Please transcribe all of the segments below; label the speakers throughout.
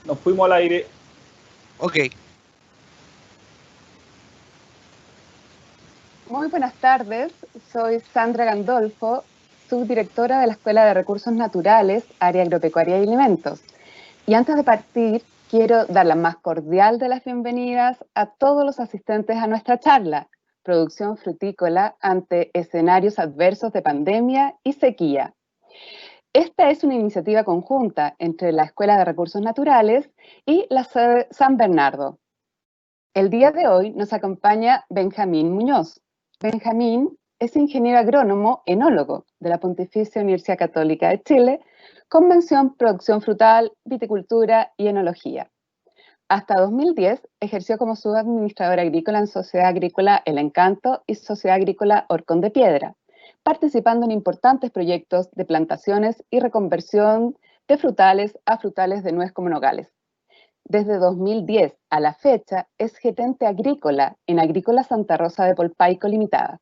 Speaker 1: Nos fuimos al aire.
Speaker 2: Ok.
Speaker 3: Muy buenas tardes, soy Sandra Gandolfo, subdirectora de la Escuela de Recursos Naturales, Área Agropecuaria y Alimentos. Y antes de partir, quiero dar la más cordial de las bienvenidas a todos los asistentes a nuestra charla, Producción Frutícola ante escenarios adversos de pandemia y sequía. Esta es una iniciativa conjunta entre la Escuela de Recursos Naturales y la sede San Bernardo. El día de hoy nos acompaña Benjamín Muñoz. Benjamín es ingeniero agrónomo enólogo de la Pontificia Universidad Católica de Chile, con mención Producción Frutal, Viticultura y Enología. Hasta 2010 ejerció como subadministrador agrícola en Sociedad Agrícola El Encanto y Sociedad Agrícola Horcón de Piedra, participando en importantes proyectos de plantaciones y reconversión de frutales a frutales de nuez como nogales. Desde 2010 a la fecha es gerente agrícola en Agrícola Santa Rosa de Polpaico Limitada.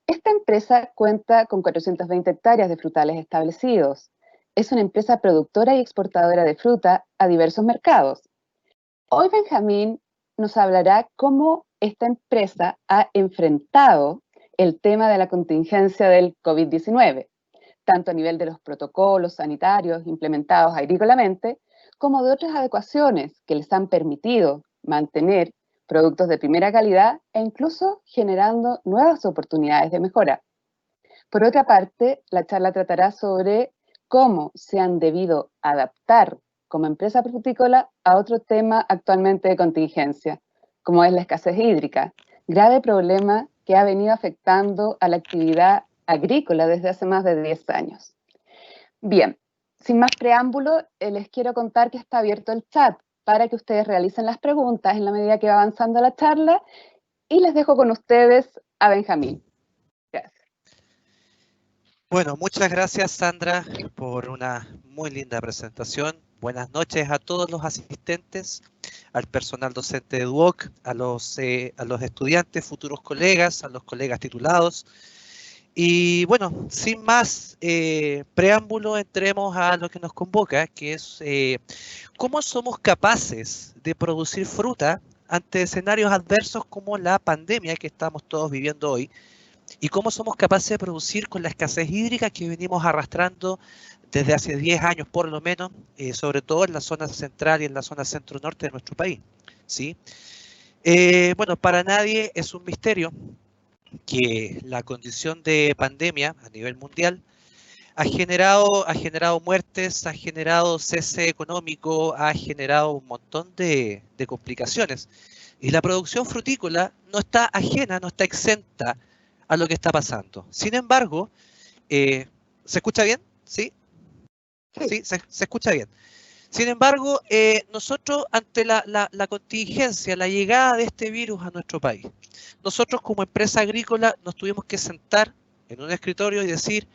Speaker 3: Esta empresa cuenta con 420 hectáreas de frutales establecidos. Es una empresa productora y exportadora de fruta a diversos mercados. Hoy Benjamín nos hablará cómo esta empresa ha enfrentado el tema de la contingencia del COVID-19, tanto a nivel de los protocolos sanitarios implementados agrícolamente, como de otras adecuaciones que les han permitido mantener productos de primera calidad e incluso generando nuevas oportunidades de mejora. Por otra parte, la charla tratará sobre cómo se han debido adaptar como empresa frutícola a otro tema actualmente de contingencia, como es la escasez hídrica, grave problema que ha venido afectando a la actividad agrícola desde hace más de 10 años. Bien, sin más preámbulo, les quiero contar que está abierto el chat para que ustedes realicen las preguntas en la medida que va avanzando la charla y les dejo con ustedes a Benjamín. Gracias.
Speaker 2: Bueno, muchas gracias Sandra por una muy linda presentación. Buenas noches a todos los asistentes, al personal docente de DUOC, a los estudiantes, futuros colegas, a los colegas titulados. Y bueno, sin más preámbulo, entremos a lo que nos convoca, que es cómo somos capaces de producir fruta ante escenarios adversos como la pandemia que estamos todos viviendo hoy, y cómo somos capaces de producir con la escasez hídrica que venimos arrastrando desde hace 10 años por lo menos, sobre todo en la zona central y en la zona centro-norte de nuestro país, ¿sí? Bueno, para nadie es un misterio que la condición de pandemia a nivel mundial ha generado muertes, ha generado cese económico, ha generado un montón de complicaciones. Y la producción frutícola no está ajena, no está exenta a lo que está pasando. Sin embargo, ¿se escucha bien? ¿Sí? ¿Sí? ¿Se escucha bien? Sin embargo, nosotros ante la contingencia, la llegada de este virus a nuestro país, nosotros como empresa agrícola nos tuvimos que sentar en un escritorio y decir,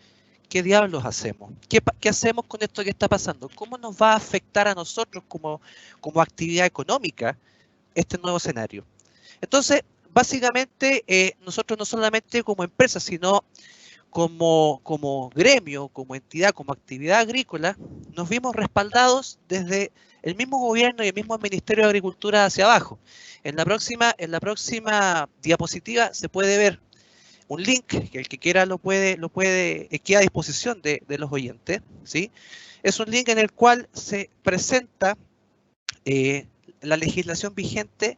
Speaker 2: ¿qué diablos hacemos? ¿Qué hacemos con esto que está pasando? ¿Cómo nos va a afectar a nosotros como actividad económica este nuevo escenario? Entonces, básicamente, nosotros no solamente como empresa, sino como gremio, como entidad, como actividad agrícola, nos vimos respaldados desde el mismo gobierno y el mismo Ministerio de Agricultura hacia abajo. En la próxima diapositiva se puede ver un link, que el que quiera queda a disposición de los oyentes, ¿sí? Es un link en el cual se presenta la legislación vigente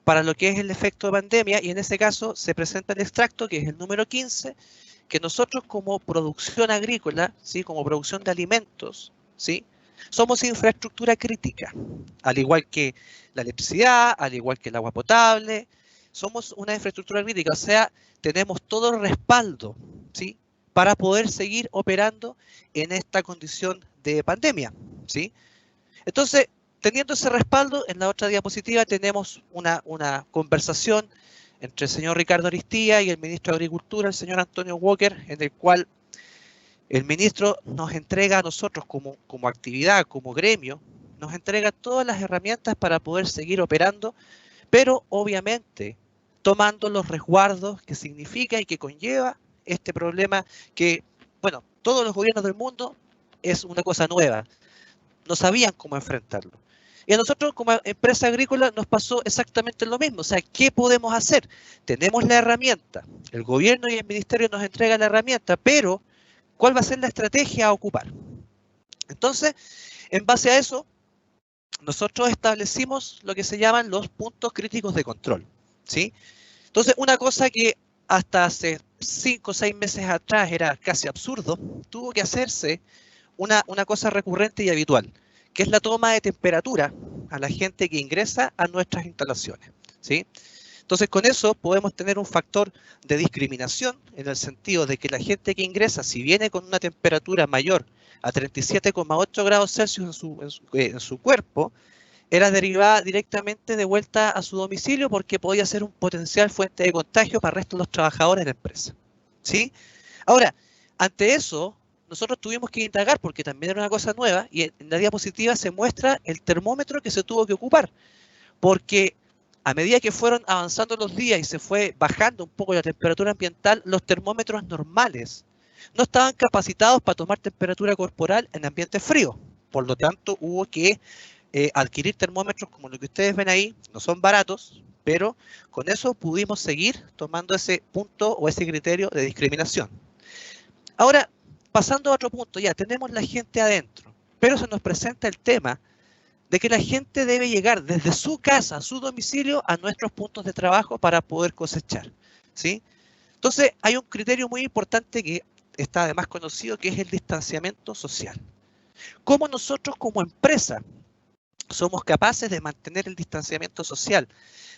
Speaker 2: para lo que es el efecto de pandemia, y en este caso se presenta el extracto, que es el número 15, que nosotros como producción agrícola, ¿sí? Como producción de alimentos, ¿sí? Somos infraestructura crítica, al igual que la electricidad, al igual que el agua potable, somos una infraestructura crítica, o sea, tenemos todo el respaldo, ¿sí? Para poder seguir operando en esta condición de pandemia, ¿sí? Entonces, teniendo ese respaldo, en la otra diapositiva tenemos una conversación entre el señor Ricardo Aristía y el ministro de Agricultura, el señor Antonio Walker, en el cual el ministro nos entrega a nosotros como actividad, como gremio, nos entrega todas las herramientas para poder seguir operando, pero obviamente tomando los resguardos que significa y que conlleva este problema que, bueno, todos los gobiernos del mundo es una cosa nueva, no sabían cómo enfrentarlo. Y a nosotros como empresa agrícola nos pasó exactamente lo mismo. O sea, ¿qué podemos hacer? Tenemos la herramienta, el gobierno y el ministerio nos entregan la herramienta, pero ¿cuál va a ser la estrategia a ocupar? Entonces, en base a eso, nosotros establecimos lo que se llaman los puntos críticos de control, ¿sí? Entonces, una cosa que hasta hace 5 o 6 meses atrás era casi absurdo, tuvo que hacerse una cosa recurrente y habitual, que es la toma de temperatura a la gente que ingresa a nuestras instalaciones, ¿sí? Entonces, con eso podemos tener un factor de discriminación en el sentido de que la gente que ingresa, si viene con una temperatura mayor a 37,8 grados Celsius en su cuerpo, era derivada directamente de vuelta a su domicilio porque podía ser un potencial fuente de contagio para el resto de los trabajadores de la empresa, ¿sí? Ahora, ante eso, nosotros tuvimos que indagar porque también era una cosa nueva y en la diapositiva se muestra el termómetro que se tuvo que ocupar, porque a medida que fueron avanzando los días y se fue bajando un poco la temperatura ambiental, los termómetros normales no estaban capacitados para tomar temperatura corporal en ambiente frío. Por lo tanto, hubo que adquirir termómetros como lo que ustedes ven ahí, no son baratos, pero con eso pudimos seguir tomando ese punto o ese criterio de discriminación. Ahora, pasando a otro punto, ya tenemos la gente adentro, pero se nos presenta el tema de que la gente debe llegar desde su casa, a su domicilio, a nuestros puntos de trabajo para poder cosechar, ¿sí? Entonces, hay un criterio muy importante que está además conocido, que es el distanciamiento social. ¿Cómo nosotros como empresa somos capaces de mantener el distanciamiento social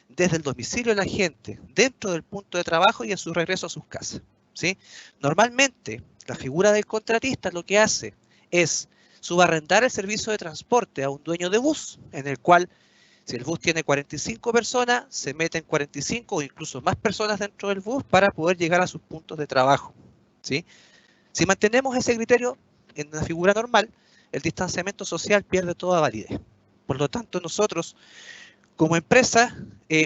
Speaker 2: desde el domicilio de la gente, dentro del punto de trabajo y en su regreso a sus casas, ¿sí? Normalmente, la figura del contratista lo que hace es subarrendar el servicio de transporte a un dueño de bus, en el cual, si el bus tiene 45 personas, se meten 45 o incluso más personas dentro del bus para poder llegar a sus puntos de trabajo, ¿sí? Si mantenemos ese criterio en una figura normal, el distanciamiento social pierde toda validez. Por lo tanto, nosotros, como empresa,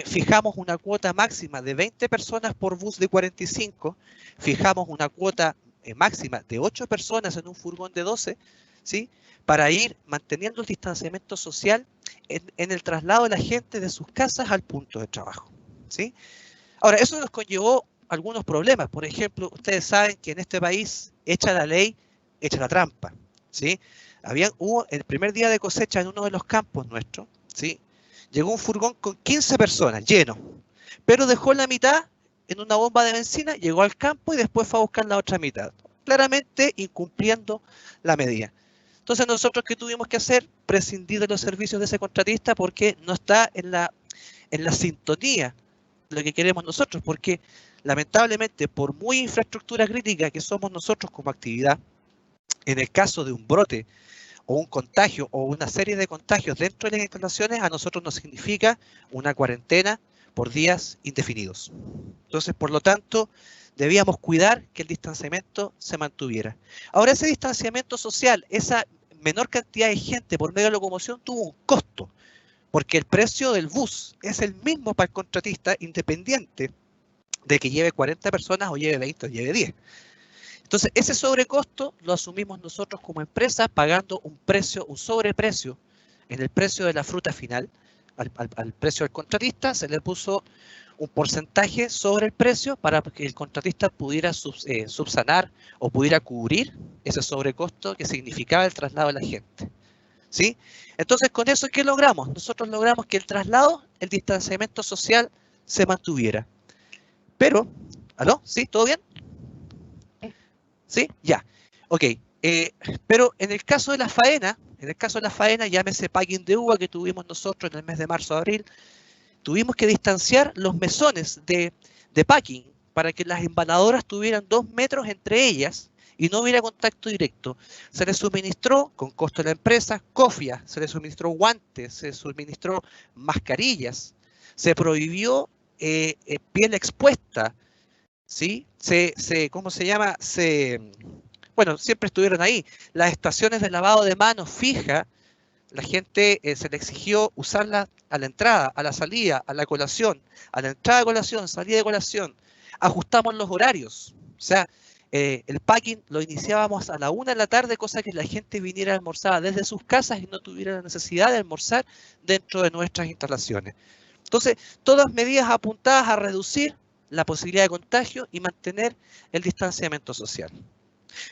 Speaker 2: fijamos una cuota máxima de 20 personas por bus de 45, fijamos una cuota máxima de 8 personas en un furgón de 12, ¿sí? Para ir manteniendo el distanciamiento social en el traslado de la gente de sus casas al punto de trabajo, ¿sí? Ahora, eso nos conllevó algunos problemas. Por ejemplo, ustedes saben que en este país, hecha la ley, hecha la trampa, ¿sí? Hubo el primer día de cosecha en uno de los campos nuestros, ¿sí? Llegó un furgón con 15 personas, lleno, pero dejó la mitad en una bomba de benzina, llegó al campo y después fue a buscar la otra mitad, claramente incumpliendo la medida. Entonces, nosotros, ¿qué tuvimos que hacer? Prescindir de los servicios de ese contratista porque no está en la sintonía de lo que queremos nosotros, porque lamentablemente, por muy infraestructura crítica que somos nosotros como actividad, en el caso de un brote o un contagio o una serie de contagios dentro de las instalaciones, a nosotros nos significa una cuarentena por días indefinidos. Entonces, por lo tanto, debíamos cuidar que el distanciamiento se mantuviera. Ahora, ese distanciamiento social, esa menor cantidad de gente por medio de locomoción tuvo un costo, porque el precio del bus es el mismo para el contratista, independiente de que lleve 40 personas o lleve 20 o lleve 10. Entonces, ese sobrecosto lo asumimos nosotros como empresa pagando un sobreprecio en el precio de la fruta final. Al precio del contratista se le puso un porcentaje sobre el precio para que el contratista pudiera subsanar o pudiera cubrir ese sobrecosto que significaba el traslado de la gente, ¿sí? Entonces, con eso, ¿qué logramos? Nosotros logramos que el traslado, el distanciamiento social se mantuviera. Pero, ¿aló? ¿Sí? ¿Todo bien? ¿Sí? Ya. Ok. Pero en el caso de la faena, llámese packing de uva que tuvimos nosotros en el mes de marzo-abril, tuvimos que distanciar los mesones de packing para que las embaladoras tuvieran 2 metros entre ellas y no hubiera contacto directo. Se les suministró, con costo de la empresa, cofia, se les suministró guantes, se suministró mascarillas, se prohibió piel expuesta, ¿sí? ¿Cómo se llama? Bueno, siempre estuvieron ahí. Las estaciones de lavado de manos fija, la gente se le exigió usarla a la entrada, a la salida, a la colación, a la entrada de colación, salida de colación. Ajustamos los horarios. O sea, el packing lo iniciábamos a la 1 de la tarde, cosa que la gente viniera a almorzar desde sus casas y no tuviera la necesidad de almorzar dentro de nuestras instalaciones. Entonces, todas medidas apuntadas a reducir la posibilidad de contagio y mantener el distanciamiento social.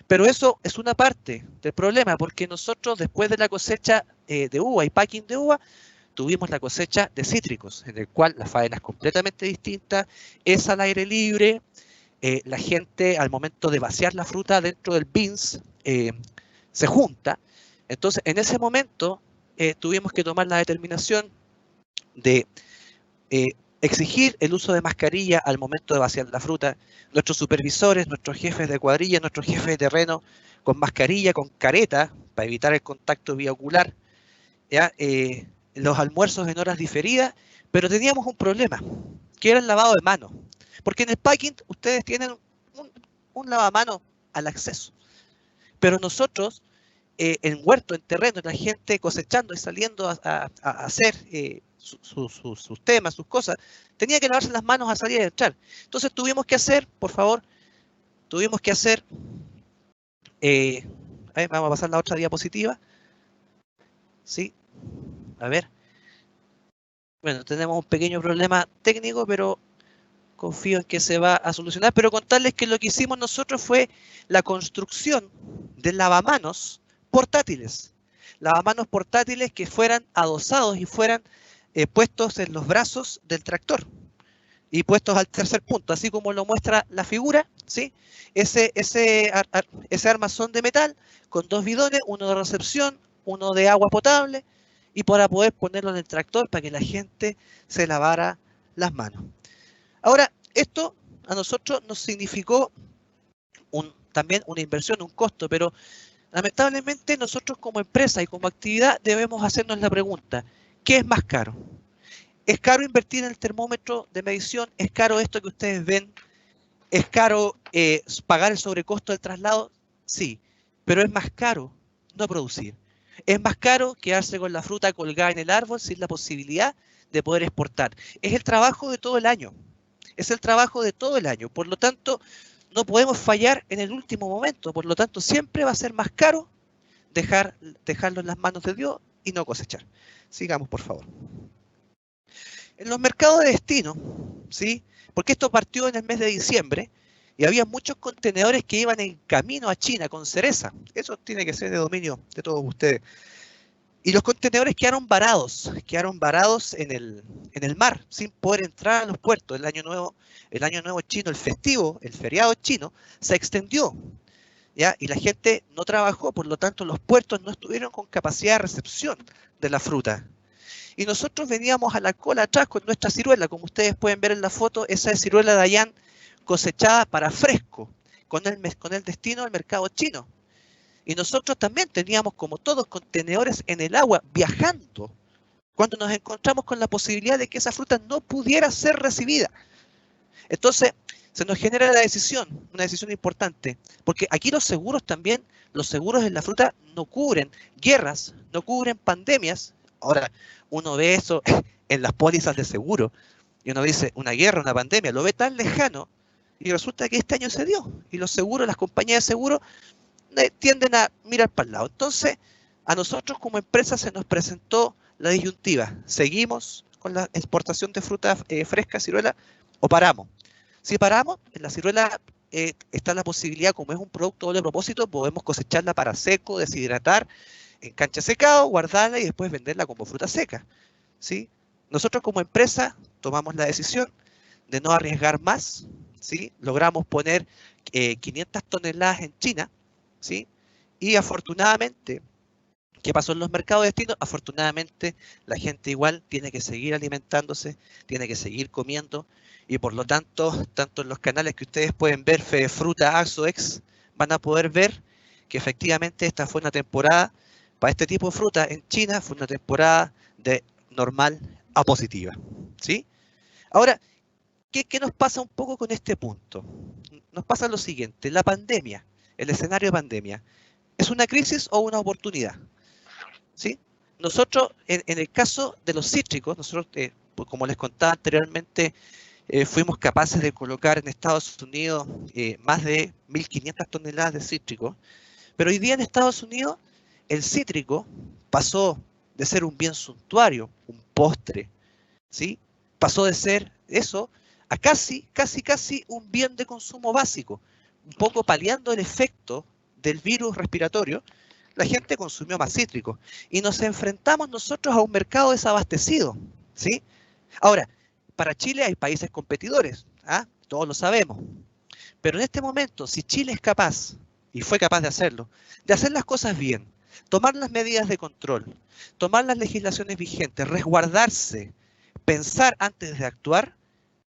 Speaker 2: Pero eso es una parte del problema, porque nosotros después de la cosecha de uva y packing de uva, tuvimos la cosecha de cítricos, en el cual la faena es completamente distinta, es al aire libre, la gente al momento de vaciar la fruta dentro del beans se junta. Entonces, en ese momento tuvimos que tomar la determinación de exigir el uso de mascarilla al momento de vaciar la fruta. Nuestros supervisores, nuestros jefes de cuadrilla, nuestros jefes de terreno, con mascarilla, con careta, para evitar el contacto vía ocular, ¿ya? Los almuerzos en horas diferidas, pero teníamos un problema, que era el lavado de manos. Porque en el packing ustedes tienen un lavamanos al acceso, pero nosotros en huerto, en terreno, la gente cosechando y saliendo a hacer sus temas, sus cosas, tenía que lavarse las manos al salir y entrar. Entonces tuvimos que hacer, por favor, vamos a pasar la otra diapositiva. Sí, a ver. Bueno, tenemos un pequeño problema técnico, pero confío en que se va a solucionar. Pero contarles que lo que hicimos nosotros fue la construcción de lavamanos portátiles. Lavamanos portátiles que fueran adosados y fueran puestos en los brazos del tractor y puestos al tercer punto, así como lo muestra la figura, ¿sí? Ese armazón de metal con dos bidones, uno de recepción, uno de agua potable, y para poder ponerlo en el tractor para que la gente se lavara las manos. Ahora, esto a nosotros nos significó también una inversión, un costo, pero lamentablemente nosotros como empresa y como actividad debemos hacernos la pregunta, ¿qué es más caro? ¿Es caro invertir en el termómetro de medición? ¿Es caro esto que ustedes ven? ¿Es caro pagar el sobrecosto del traslado? Sí, pero es más caro no producir. Es más caro quedarse con la fruta colgada en el árbol sin la posibilidad de poder exportar. Es el trabajo de todo el año. Es el trabajo de todo el año. Por lo tanto, no podemos fallar en el último momento. Por lo tanto, siempre va a ser más caro dejarlo en las manos de Dios y no cosechar. Sigamos, por favor. En los mercados de destino, ¿sí? Porque esto partió en el mes de diciembre y había muchos contenedores que iban en camino a China con cereza. Eso tiene que ser de dominio de todos ustedes. Y los contenedores quedaron varados en el mar, sin poder entrar a los puertos. El año nuevo chino, el festivo, el feriado chino, se extendió, ¿ya? Y la gente no trabajó, por lo tanto los puertos no estuvieron con capacidad de recepción de la fruta. Y nosotros veníamos a la cola atrás con nuestra ciruela, como ustedes pueden ver en la foto, esa es ciruela de Dayan cosechada para fresco, con el destino al mercado chino. Y nosotros también teníamos, como todos, contenedores en el agua viajando, cuando nos encontramos con la posibilidad de que esa fruta no pudiera ser recibida. Entonces, se nos genera una decisión importante, porque aquí los seguros también, los seguros en la fruta no cubren guerras, no cubren pandemias. Ahora, uno ve eso en las pólizas de seguro, y uno dice, una guerra, una pandemia, lo ve tan lejano, y resulta que este año se dio, y los seguros, las compañías de seguro, tienden a mirar para el lado. Entonces, a nosotros como empresa se nos presentó la disyuntiva. ¿Seguimos con la exportación de fruta fresca, ciruela, o paramos? Si paramos, en la ciruela está la posibilidad, como es un producto doble propósito, podemos cosecharla para seco, deshidratar, en cancha secado, guardarla y después venderla como fruta seca, ¿sí? Nosotros como empresa tomamos la decisión de no arriesgar más, ¿sí? Logramos poner 500 toneladas en China, ¿sí? Y afortunadamente, ¿qué pasó en los mercados de destino? Afortunadamente, la gente igual tiene que seguir alimentándose, tiene que seguir comiendo, y por lo tanto, tanto en los canales que ustedes pueden ver, Fedefruta, AXOEX, van a poder ver que efectivamente esta fue una temporada, para este tipo de fruta en China, fue una temporada de normal a positiva, ¿sí? Ahora, ¿qué nos pasa un poco con este punto? Nos pasa lo siguiente, la pandemia, el escenario de pandemia, ¿es una crisis o una oportunidad? ¿Sí? Nosotros, en el caso de los cítricos, nosotros, como les contaba anteriormente, fuimos capaces de colocar en Estados Unidos más de 1.500 toneladas de cítrico, pero hoy día en Estados Unidos el cítrico pasó de ser un bien suntuario, un postre, ¿sí? Pasó de ser eso a casi un bien de consumo básico, un poco paliando el efecto del virus respiratorio. La gente consumió más cítrico y nos enfrentamos nosotros a un mercado desabastecido, ¿sí? Ahora, para Chile hay países competidores, ¿ah? Todos lo sabemos, pero en este momento, si Chile es capaz, y fue capaz de hacerlo, de hacer las cosas bien, tomar las medidas de control, tomar las legislaciones vigentes, resguardarse, pensar antes de actuar,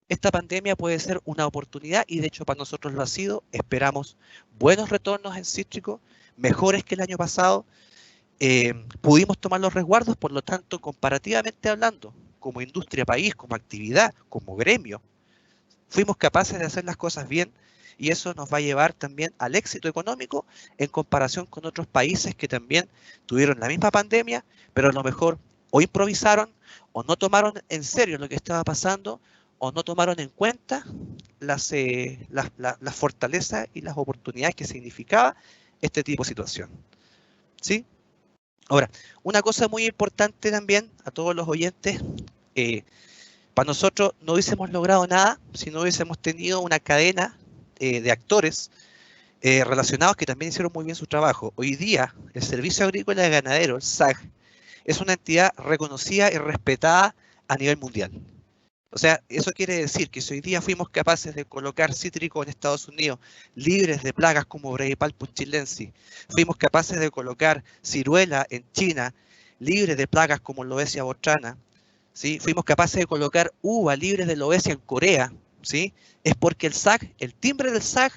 Speaker 2: esta pandemia puede ser una oportunidad y de hecho para nosotros lo ha sido. Esperamos buenos retornos en cítrico, mejores que el año pasado. Pudimos tomar los resguardos, por lo tanto, comparativamente hablando, como industria país, como actividad, como gremio, fuimos capaces de hacer las cosas bien y eso nos va a llevar también al éxito económico en comparación con otros países que también tuvieron la misma pandemia, pero a lo mejor o improvisaron o no tomaron en serio lo que estaba pasando o no tomaron en cuenta las fortalezas y las oportunidades que significaba este tipo de situación. ¿Sí? Ahora, una cosa muy importante también a todos los oyentes, para nosotros no hubiésemos logrado nada si no hubiésemos tenido una cadena de actores relacionados que también hicieron muy bien su trabajo. Hoy día, el Servicio Agrícola y Ganadero, el SAG, es una entidad reconocida y respetada a nivel mundial. O sea, eso quiere decir que si hoy día fuimos capaces de colocar cítrico en Estados Unidos libres de plagas como Bradypalpus chilensis, fuimos capaces de colocar ciruela en China libre de plagas como Loesia botrana, ¿sí? Fuimos capaces de colocar uva libres de Loesia en Corea, ¿sí? Es porque el SAG, el timbre del SAG,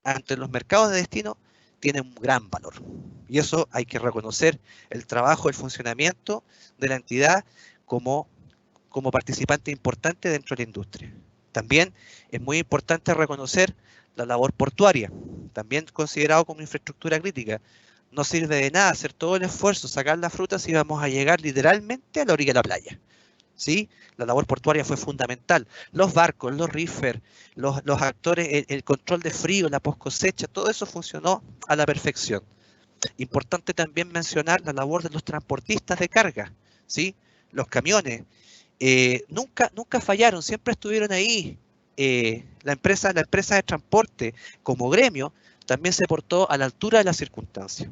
Speaker 2: ante los mercados de destino, tiene un gran valor. Y eso hay que reconocer el trabajo, el funcionamiento de la entidad como participante importante dentro de la industria. También es muy importante reconocer la labor portuaria, también considerado como infraestructura crítica. No sirve de nada hacer todo el esfuerzo, sacar las frutas si vamos a llegar literalmente a la orilla de la playa. ¿Sí? La labor portuaria fue fundamental. Los barcos, los reefers, los actores, el control de frío, la post cosecha, todo eso funcionó a la perfección. Importante también mencionar la labor de los transportistas de carga, ¿sí? Los camiones. Nunca fallaron, siempre estuvieron ahí. La empresa de transporte como gremio también se portó a la altura de las circunstancias.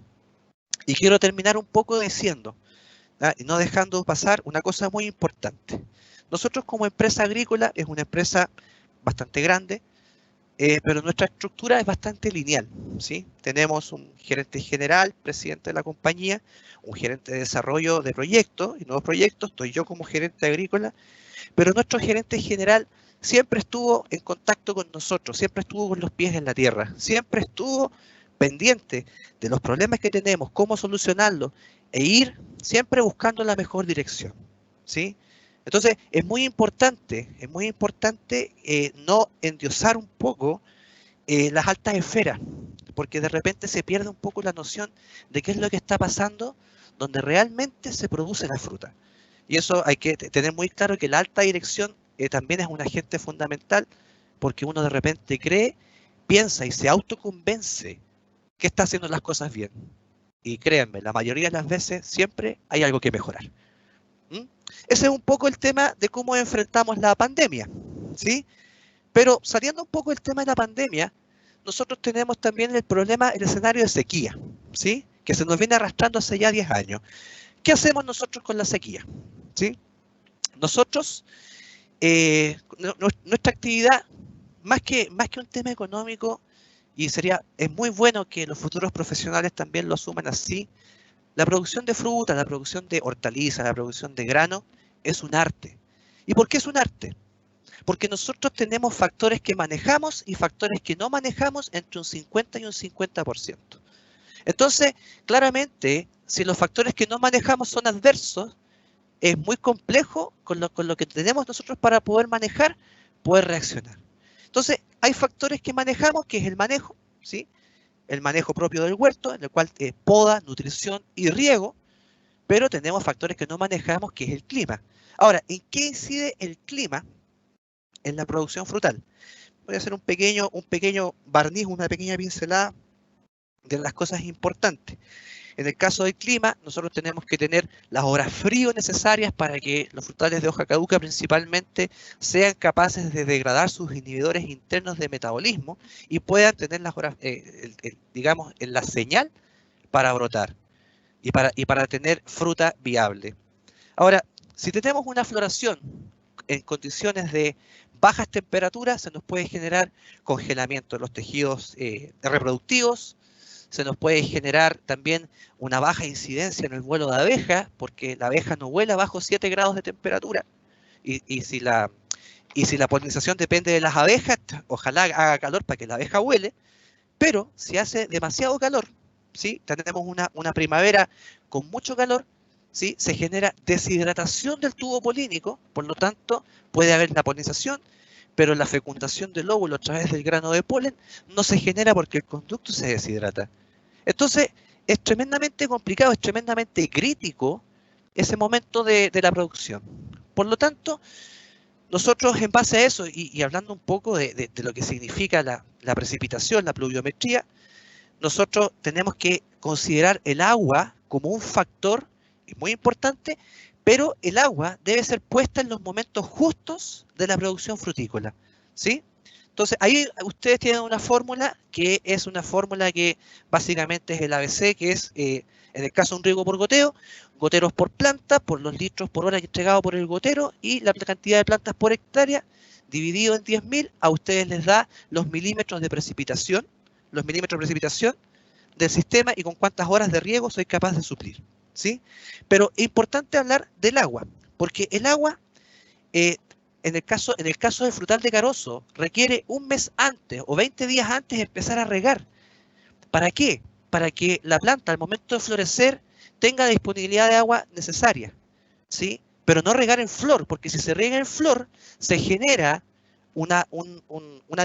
Speaker 2: Y quiero terminar un poco diciendo, y no dejando pasar una cosa muy importante. Nosotros como empresa agrícola es una empresa bastante grande, pero nuestra estructura es bastante lineal, ¿sí? Tenemos un gerente general, presidente de la compañía, un gerente de desarrollo de proyectos y nuevos proyectos, estoy yo como gerente agrícola, pero nuestro gerente general siempre estuvo en contacto con nosotros, siempre estuvo con los pies en la tierra, siempre estuvo pendiente de los problemas que tenemos, cómo solucionarlos e ir siempre buscando la mejor dirección, ¿sí? Entonces, es muy importante no endiosar un poco las altas esferas, porque de repente se pierde un poco la noción de qué es lo que está pasando donde realmente se produce la fruta. Y eso hay que tener muy claro que la alta dirección también es un agente fundamental, porque uno de repente cree, piensa y se autoconvence que está haciendo las cosas bien. Y créanme, la mayoría de las veces siempre hay algo que mejorar. Ese es un poco el tema de cómo enfrentamos la pandemia, ¿sí? Pero saliendo un poco del tema de la pandemia, nosotros tenemos también el problema, el escenario de sequía, ¿sí? Que se nos viene arrastrando hace ya 10 años. ¿Qué hacemos nosotros con la sequía? ¿Sí? Nosotros, nuestra actividad, más que un tema económico, y es muy bueno que los futuros profesionales también lo asuman así, la producción de fruta, la producción de hortalizas, la producción de grano, es un arte. ¿Y por qué es un arte? Porque nosotros tenemos factores que manejamos y factores que no manejamos entre un 50 y un 50%. Entonces, claramente, si los factores que no manejamos son adversos, es muy complejo con lo que tenemos nosotros para poder manejar, poder reaccionar. Entonces, hay factores que manejamos, que es el manejo, ¿sí? El manejo propio del huerto, en el cual poda, nutrición y riego, pero tenemos factores que no manejamos, que es el clima. Ahora, ¿en qué incide el clima en la producción frutal. Voy a hacer un pequeño barniz, una pequeña pincelada de las cosas importantes. En el caso del clima, nosotros tenemos que tener las horas frío necesarias para que los frutales de hoja caduca principalmente sean capaces de degradar sus inhibidores internos de metabolismo y puedan tener las horas, digamos, en la señal para brotar y para tener fruta viable. Ahora, si tenemos una floración en condiciones de bajas temperaturas, se nos puede generar congelamiento de los tejidos reproductivos, se nos puede generar también una baja incidencia en el vuelo de abeja, porque la abeja no vuela bajo 7 grados de temperatura. Y si la polinización depende de las abejas, ojalá haga calor para que la abeja vuele, pero si hace demasiado calor, ¿sí? Tenemos una primavera con mucho calor, ¿sí? Se genera deshidratación del tubo polínico, por lo tanto puede haber la polinización, pero la fecundación del óvulo a través del grano de polen no se genera porque el conducto se deshidrata. Entonces, es tremendamente complicado, es tremendamente crítico ese momento de la producción. Por lo tanto, nosotros en base a eso, y hablando un poco de lo que significa la precipitación, la pluviometría, nosotros tenemos que considerar el agua como un factor muy importante, pero el agua debe ser puesta en los momentos justos de la producción frutícola, ¿sí? Entonces, ahí ustedes tienen una fórmula que es una fórmula que básicamente es el ABC, que es, en el caso de un riego por goteo, goteros por planta, por los litros por hora entregado por el gotero, y la cantidad de plantas por hectárea, dividido en 10.000, a ustedes les da los milímetros de precipitación, del sistema y con cuántas horas de riego soy capaz de suplir, ¿sí? Pero es importante hablar del agua, porque el agua... en el caso del frutal de carozo, requiere un mes antes o 20 días antes de empezar a regar. ¿Para qué? Para que la planta al momento de florecer tenga la disponibilidad de agua necesaria, ¿sí? Pero no regar en flor, porque si se riega en flor, se genera una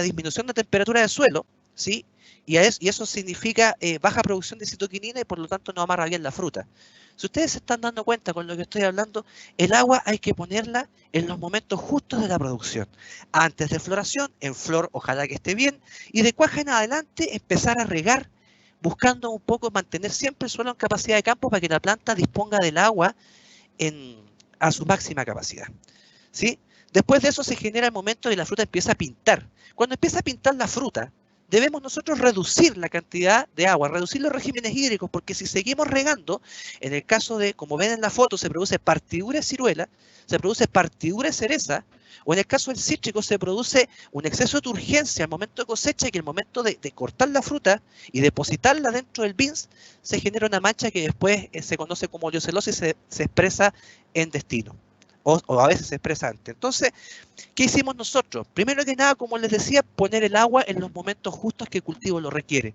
Speaker 2: disminución de temperatura del suelo, ¿sí? Y eso significa baja producción de citoquinina y por lo tanto no amarra bien la fruta. Si ustedes se están dando cuenta con lo que estoy hablando, el agua hay que ponerla en los momentos justos de la producción. Antes de floración, en flor ojalá que esté bien, y de cuaja en adelante empezar a regar, buscando un poco mantener siempre el suelo en capacidad de campo para que la planta disponga del agua a su máxima capacidad, ¿sí? Después de eso se genera el momento en que la fruta empieza a pintar. Cuando empieza a pintar la fruta, debemos nosotros reducir la cantidad de agua, reducir los regímenes hídricos, porque si seguimos regando, en el caso de, como ven en la foto, se produce partidura de ciruela, se produce partidura de cereza, o en el caso del cítrico se produce un exceso de turgencia al momento de cosecha, y que al momento de cortar la fruta y depositarla dentro del bins, se genera una mancha que después se conoce como oleocelosis y se expresa en destino. O a veces se expresa antes. Entonces, ¿qué hicimos nosotros? Primero que nada, como les decía, poner el agua en los momentos justos que el cultivo lo requiere.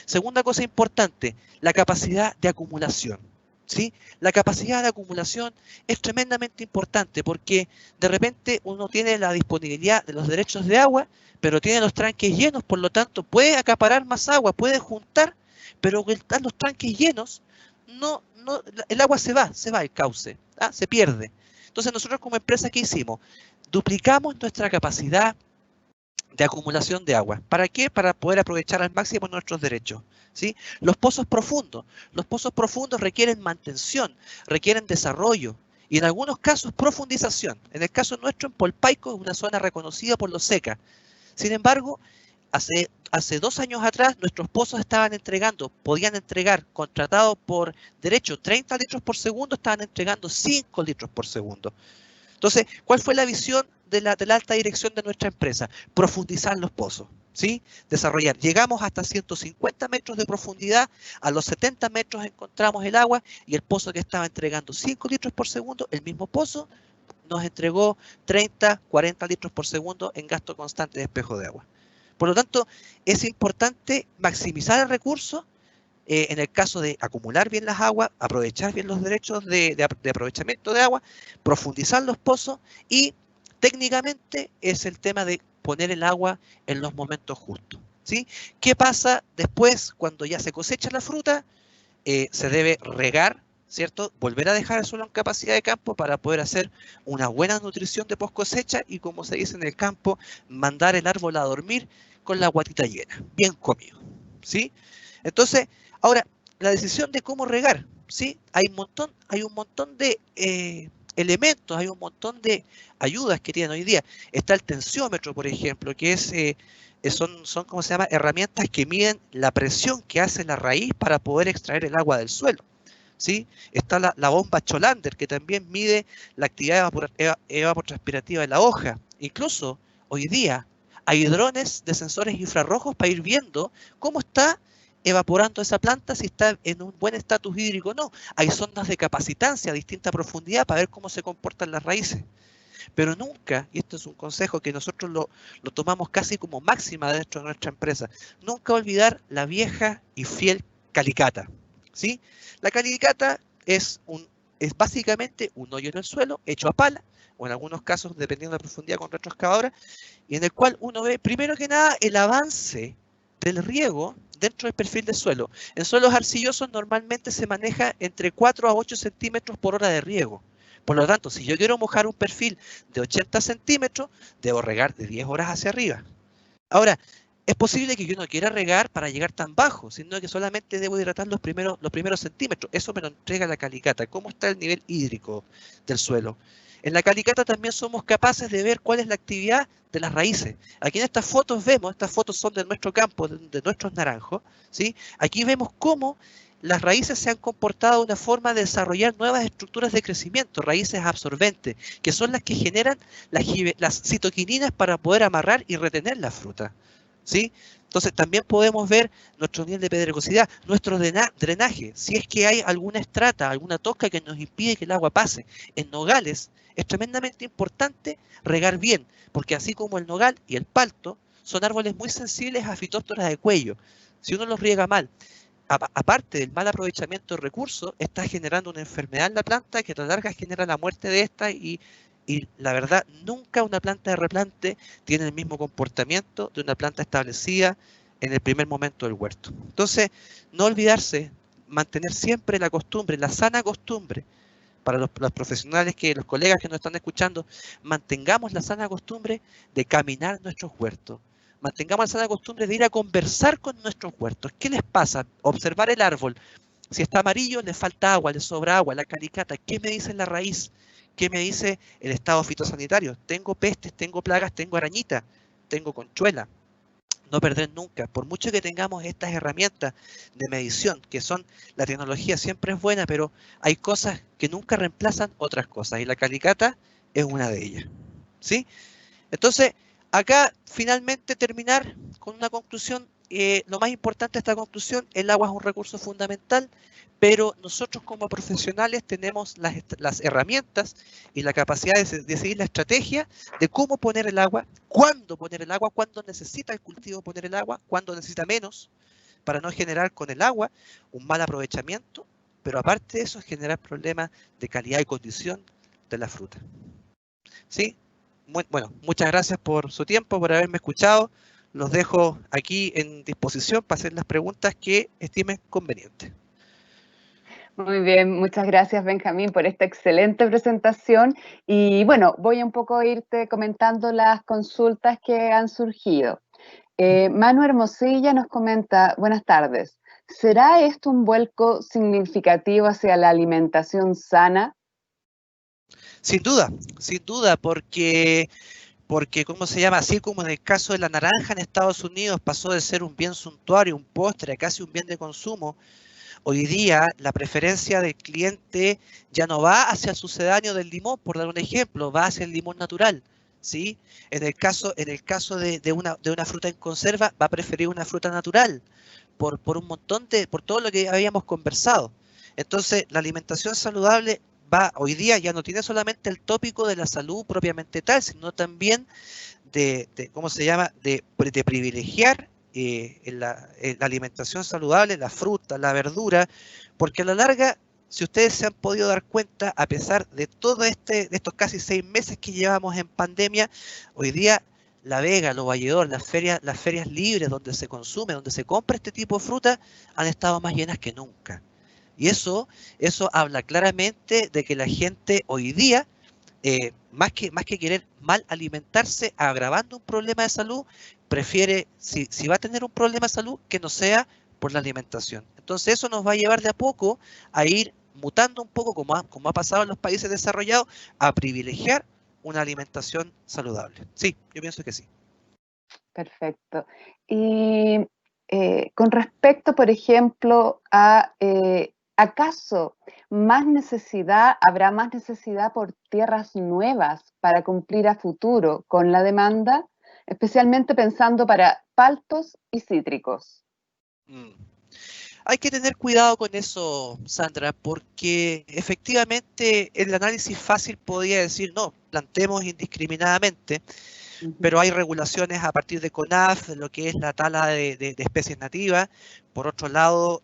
Speaker 2: Segunda cosa importante, la capacidad de acumulación, ¿sí? La capacidad de acumulación es tremendamente importante porque de repente uno tiene la disponibilidad de los derechos de agua, pero tiene los tranques llenos, por lo tanto puede acaparar más agua, puede juntar, pero al estar los tranques llenos, el agua se va el cauce, se pierde. Entonces nosotros como empresa, ¿qué hicimos? Duplicamos nuestra capacidad de acumulación de agua. ¿Para qué? Para poder aprovechar al máximo nuestros derechos, ¿sí? Los pozos profundos requieren mantención, requieren desarrollo y en algunos casos profundización. En el caso nuestro, en Polpaico, es una zona reconocida por lo seca. Sin embargo, hace 2 años atrás, nuestros pozos podían entregar, contratados por derecho, 30 litros por segundo, estaban entregando 5 litros por segundo. Entonces, ¿cuál fue la visión de la alta dirección de nuestra empresa? Profundizar los pozos, ¿sí? Desarrollar. Llegamos hasta 150 metros de profundidad, a los 70 metros encontramos el agua y el pozo que estaba entregando 5 litros por segundo, el mismo pozo, nos entregó 30, 40 litros por segundo en gasto constante de espejo de agua. Por lo tanto, es importante maximizar el recurso en el caso de acumular bien las aguas, aprovechar bien los derechos de aprovechamiento de agua, profundizar los pozos y técnicamente es el tema de poner el agua en los momentos justos, ¿sí? ¿Qué pasa después cuando ya se cosecha la fruta? Se debe regar, ¿cierto? Volver a dejar el suelo en capacidad de campo para poder hacer una buena nutrición de post cosecha y, como se dice en el campo, mandar el árbol a dormir con la guatita llena, bien comido, ¿sí? Entonces, ahora, la decisión de cómo regar, ¿sí? Hay un montón de elementos, hay un montón de ayudas que tienen hoy día. Está el tensiómetro, por ejemplo, que son ¿cómo se llama? Herramientas que miden la presión que hace la raíz para poder extraer el agua del suelo, ¿sí? Está la bomba Cholander, que también mide la actividad evapotranspirativa de la hoja. Incluso hoy día hay drones de sensores infrarrojos para ir viendo cómo está evaporando esa planta, si está en un buen estatus hídrico o no. Hay sondas de capacitancia a distinta profundidad para ver cómo se comportan las raíces. Pero nunca, y esto es un consejo que nosotros lo tomamos casi como máxima dentro de nuestra empresa, nunca olvidar la vieja y fiel calicata, ¿sí? La calicata es básicamente un hoyo en el suelo hecho a pala, o en algunos casos, dependiendo de la profundidad, con retroexcavadora, y en el cual uno ve, primero que nada, el avance del riego dentro del perfil del suelo. En suelos arcillosos normalmente se maneja entre 4 a 8 centímetros por hora de riego. Por lo tanto, si yo quiero mojar un perfil de 80 centímetros, debo regar de 10 horas hacia arriba. Ahora, es posible que yo no quiera regar para llegar tan bajo, sino que solamente debo hidratar los primeros centímetros. Eso me lo entrega la calicata. ¿Cómo está el nivel hídrico del suelo? En la calicata también somos capaces de ver cuál es la actividad de las raíces. Aquí en estas fotos vemos, estas fotos son de nuestro campo, de nuestros naranjos, ¿sí? Aquí vemos cómo las raíces se han comportado de una forma de desarrollar nuevas estructuras de crecimiento, raíces absorbentes, que son las que generan las citoquininas para poder amarrar y retener la fruta, ¿sí? Entonces también podemos ver nuestro nivel de pedregosidad, nuestro drenaje, si es que hay alguna estrata, alguna tosca que nos impide que el agua pase. En nogales es tremendamente importante regar bien, porque así como el nogal y el palto son árboles muy sensibles a fitóptoras de cuello. Si uno los riega mal, aparte del mal aprovechamiento de recursos, está generando una enfermedad en la planta que a la larga genera la muerte de esta y la verdad, nunca una planta de replante tiene el mismo comportamiento de una planta establecida en el primer momento del huerto. Entonces, no olvidarse, mantener siempre la costumbre, la sana costumbre, para los profesionales, los colegas que nos están escuchando, mantengamos la sana costumbre de caminar nuestros huertos. Mantengamos la sana costumbre de ir a conversar con nuestros huertos. ¿Qué les pasa? Observar el árbol. Si está amarillo, le falta agua, le sobra agua, la calicata. ¿Qué me dice la raíz? ¿Qué me dice el estado fitosanitario? Tengo pestes, tengo plagas, tengo arañita, tengo conchuela. No perder nunca, por mucho que tengamos estas herramientas de medición, que son, la tecnología siempre es buena, pero hay cosas que nunca reemplazan otras cosas, y la calicata es una de ellas, ¿sí? Entonces, acá finalmente terminar con una conclusión. Lo más importante de esta conclusión: el agua es un recurso fundamental, pero nosotros como profesionales tenemos las herramientas y la capacidad de decidir la estrategia de cómo poner el agua, cuándo necesita el cultivo poner el agua, cuándo necesita menos, para no generar con el agua un mal aprovechamiento, pero aparte de eso, generar problemas de calidad y condición de la fruta. ¿Sí? Bueno, muchas gracias por su tiempo, por haberme escuchado. Los dejo aquí en disposición para hacer las preguntas que estimen convenientes.
Speaker 3: Muy bien, muchas gracias, Benjamín, por esta excelente presentación. Y bueno, voy un poco a irte comentando las consultas que han surgido. Manu Hermosilla nos comenta: buenas tardes. ¿Será esto un vuelco significativo hacia la alimentación sana?
Speaker 2: Sin duda, porque ¿cómo se llama? Así como en el caso de la naranja en Estados Unidos pasó de ser un bien suntuario, un postre, a casi un bien de consumo, hoy día la preferencia del cliente ya no va hacia el sucedáneo del limón, por dar un ejemplo, va hacia el limón natural, ¿sí? En el caso de una fruta en conserva, va a preferir una fruta natural, por todo lo que habíamos conversado. Entonces, la alimentación saludable hoy día ya no tiene solamente el tópico de la salud propiamente tal, sino también ¿cómo se llama?, de privilegiar la alimentación saludable, la fruta, la verdura, porque a la larga, si ustedes se han podido dar cuenta, a pesar de de estos casi 6 meses que llevamos en pandemia, hoy día La Vega, Los Valledor, las ferias libres donde se consume, donde se compra este tipo de fruta, han estado más llenas que nunca. Y eso habla claramente de que la gente hoy día, más que querer mal alimentarse, agravando un problema de salud, prefiere, si va a tener un problema de salud, que no sea por la alimentación. Entonces eso nos va a llevar de a poco a ir mutando un poco, como ha pasado en los países desarrollados, a privilegiar una alimentación saludable. Sí, yo pienso que sí.
Speaker 3: Perfecto. Y con respecto, por ejemplo, a ¿acaso habrá más necesidad por tierras nuevas para cumplir a futuro con la demanda, especialmente pensando para paltos y cítricos?
Speaker 2: Mm. Hay que tener cuidado con eso, Sandra, porque efectivamente el análisis fácil podría decir, no, plantemos indiscriminadamente, pero hay regulaciones a partir de CONAF, lo que es la tala de especies nativas. Por otro lado,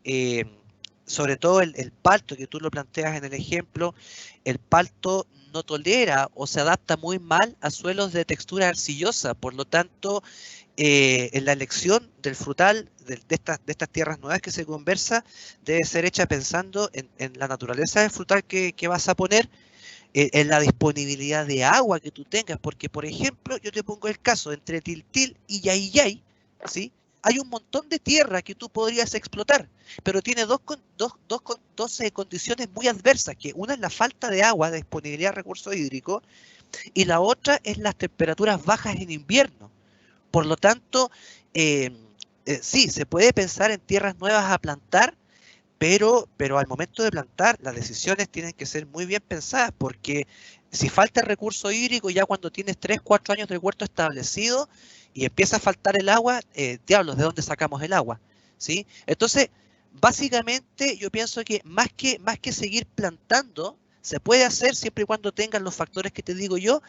Speaker 2: sobre todo el palto, que tú lo planteas en el ejemplo, el palto no tolera o se adapta muy mal a suelos de textura arcillosa, por lo tanto, en la elección del frutal de estas tierras nuevas que se conversa, debe ser hecha pensando en la naturaleza del frutal que vas a poner, en la disponibilidad de agua que tú tengas, porque por ejemplo, yo te pongo el caso, entre Tiltil y Yayay, ¿sí? Hay un montón de tierra que tú podrías explotar, pero tiene dos condiciones muy adversas, que una es la falta de agua, de disponibilidad de recursos hídricos, y la otra es las temperaturas bajas en invierno. Por lo tanto, sí, se puede pensar en tierras nuevas a plantar, pero al momento de plantar, las decisiones tienen que ser muy bien pensadas, porque si falta el recurso hídrico, ya cuando tienes 3, 4 años del huerto establecido y empieza a faltar el agua, diablos, ¿de dónde sacamos el agua? ¿Sí? Entonces, básicamente yo pienso que más que seguir plantando, se puede hacer siempre y cuando tengan los factores que te digo yo,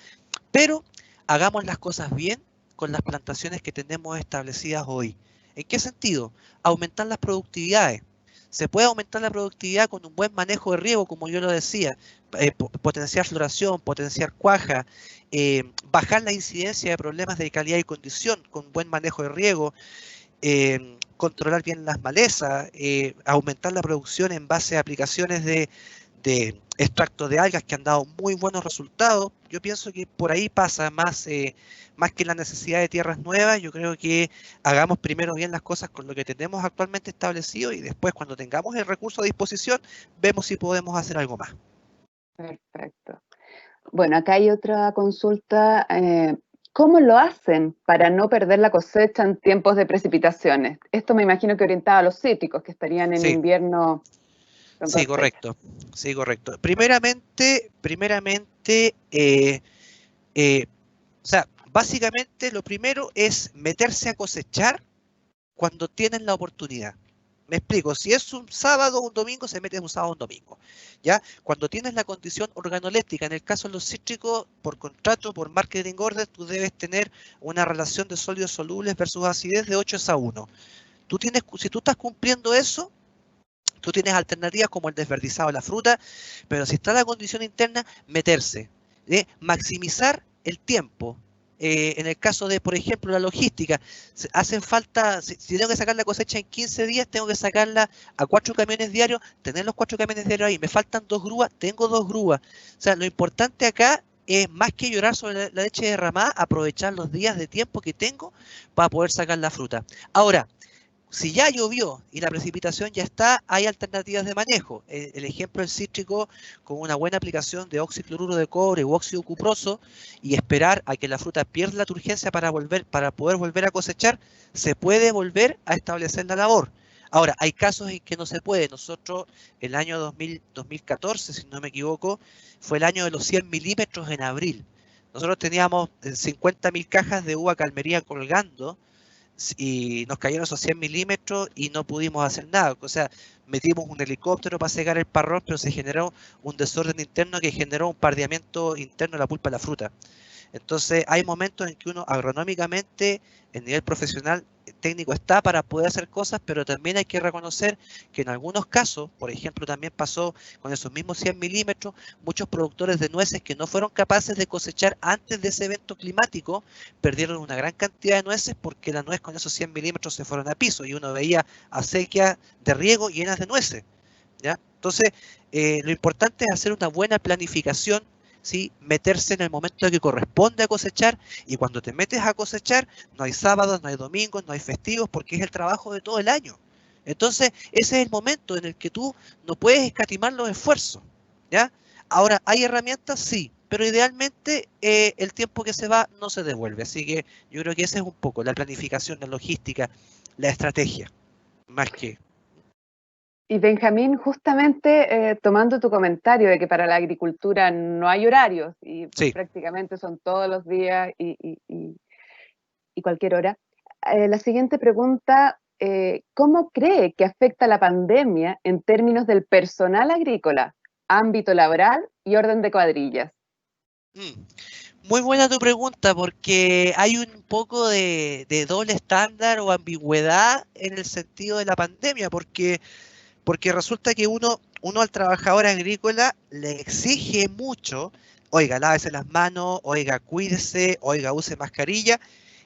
Speaker 2: pero hagamos las cosas bien con las plantaciones que tenemos establecidas hoy. ¿En qué sentido? Aumentar las productividades. Se puede aumentar la productividad con un buen manejo de riego, como yo lo decía, potenciar floración, potenciar cuaja, bajar la incidencia de problemas de calidad y condición con buen manejo de riego, controlar bien las malezas, aumentar la producción en base a aplicaciones de extractos de algas que han dado muy buenos resultados. Yo pienso que por ahí pasa más que la necesidad de tierras nuevas. Yo creo que hagamos primero bien las cosas con lo que tenemos actualmente establecido y después, cuando tengamos el recurso a disposición, vemos si podemos hacer algo más.
Speaker 3: Perfecto. Bueno, acá hay otra consulta. ¿Cómo lo hacen para no perder la cosecha en tiempos de precipitaciones? Esto me imagino que orientaba a los cítricos que estarían en
Speaker 2: Sí.
Speaker 3: invierno.
Speaker 2: Sí, correcto. Sí, correcto. Primeramente, o sea, básicamente lo primero es meterse a cosechar cuando tienen la oportunidad. Me explico, si es un sábado o un domingo, se mete un sábado o un domingo. ¿Ya? Cuando tienes la condición organoléptica, en el caso de los cítricos, por contrato, por marketing order, tú debes tener una relación de sólidos solubles versus acidez de 8:1. Si tú estás cumpliendo eso, tú tienes alternativas como el desverdizado de la fruta, pero si está la condición interna, meterse, maximizar el tiempo. En el caso de, por ejemplo, la logística, hacen falta, si tengo que sacar la cosecha en 15 días, tengo que sacarla a 4 camiones diarios, tener los 4 camiones diarios ahí, me faltan 2 grúas, tengo 2 grúas. O sea, lo importante acá es, más que llorar sobre la leche derramada, aprovechar los días de tiempo que tengo para poder sacar la fruta. Ahora, si ya llovió y la precipitación ya está, hay alternativas de manejo. El ejemplo del cítrico, con una buena aplicación de oxicloruro de cobre u óxido cuproso y esperar a que la fruta pierda la turgencia para poder volver a cosechar, se puede volver a establecer la labor. Ahora, hay casos en que no se puede. Nosotros, el año 2014, si no me equivoco, fue el año de los 100 milímetros en abril. Nosotros teníamos 50.000 cajas de uva calmería colgando, y nos cayeron esos 100 milímetros y no pudimos hacer nada. O sea, metimos un helicóptero para secar el parrón, pero se generó un desorden interno que generó un pardeamiento interno de la pulpa de la fruta. Entonces, hay momentos en que uno agronómicamente, el nivel profesional, técnico está para poder hacer cosas, pero también hay que reconocer que en algunos casos, por ejemplo, también pasó con esos mismos 100 milímetros, muchos productores de nueces que no fueron capaces de cosechar antes de ese evento climático, perdieron una gran cantidad de nueces porque la nuez con esos 100 milímetros se fueron a piso y uno veía acequias de riego llenas de nueces, ¿ya? Entonces, lo importante es hacer una buena planificación, ¿sí? Meterse en el momento que corresponde a cosechar, y cuando te metes a cosechar, no hay sábados, no hay domingos, no hay festivos, porque es el trabajo de todo el año. Entonces, ese es el momento en el que tú no puedes escatimar los esfuerzos, ¿ya? Ahora, ¿hay herramientas? Sí, pero idealmente el tiempo que se va no se devuelve. Así que yo creo que ese es un poco la planificación, la logística, la estrategia, más que...
Speaker 3: Y Benjamín, justamente tomando tu comentario de que para la agricultura no hay horarios y
Speaker 2: Sí.
Speaker 3: prácticamente son todos los días y cualquier hora, la siguiente pregunta, ¿cómo cree que afecta la pandemia en términos del personal agrícola, ámbito laboral y orden de cuadrillas?
Speaker 2: Muy buena tu pregunta, porque hay un poco de doble estándar o ambigüedad en el sentido de la pandemia, porque resulta que uno al trabajador agrícola le exige mucho: oiga, lávese las manos, oiga, cuídese, oiga, use mascarilla,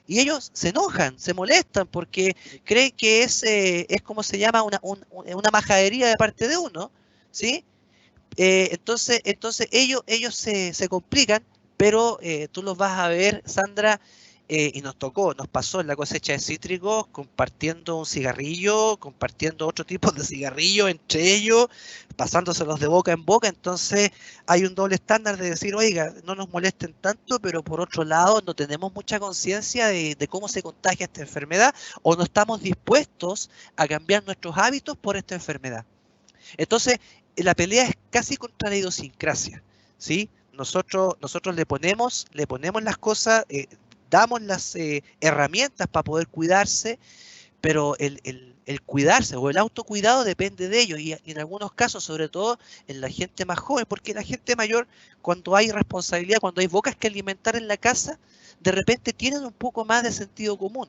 Speaker 2: y ellos se enojan, se molestan, porque creen que es como se llama una majadería de parte de uno, ¿sí? Entonces ellos se complican, pero tú los vas a ver, Sandra, y nos pasó en la cosecha de cítricos, compartiendo un cigarrillo, compartiendo otro tipo de cigarrillo entre ellos, pasándoselos de boca en boca. Entonces hay un doble estándar de decir: oiga, no nos molesten tanto, pero por otro lado no tenemos mucha conciencia de cómo se contagia esta enfermedad, o no estamos dispuestos a cambiar nuestros hábitos por esta enfermedad. Entonces, la pelea es casi contra la idiosincrasia, ¿sí? Nosotros le ponemos las cosas, damos las herramientas para poder cuidarse, pero el cuidarse o el autocuidado depende de ellos, y en algunos casos, sobre todo en la gente más joven, porque la gente mayor, cuando hay responsabilidad, cuando hay bocas que alimentar en la casa, de repente tienen un poco más de sentido común.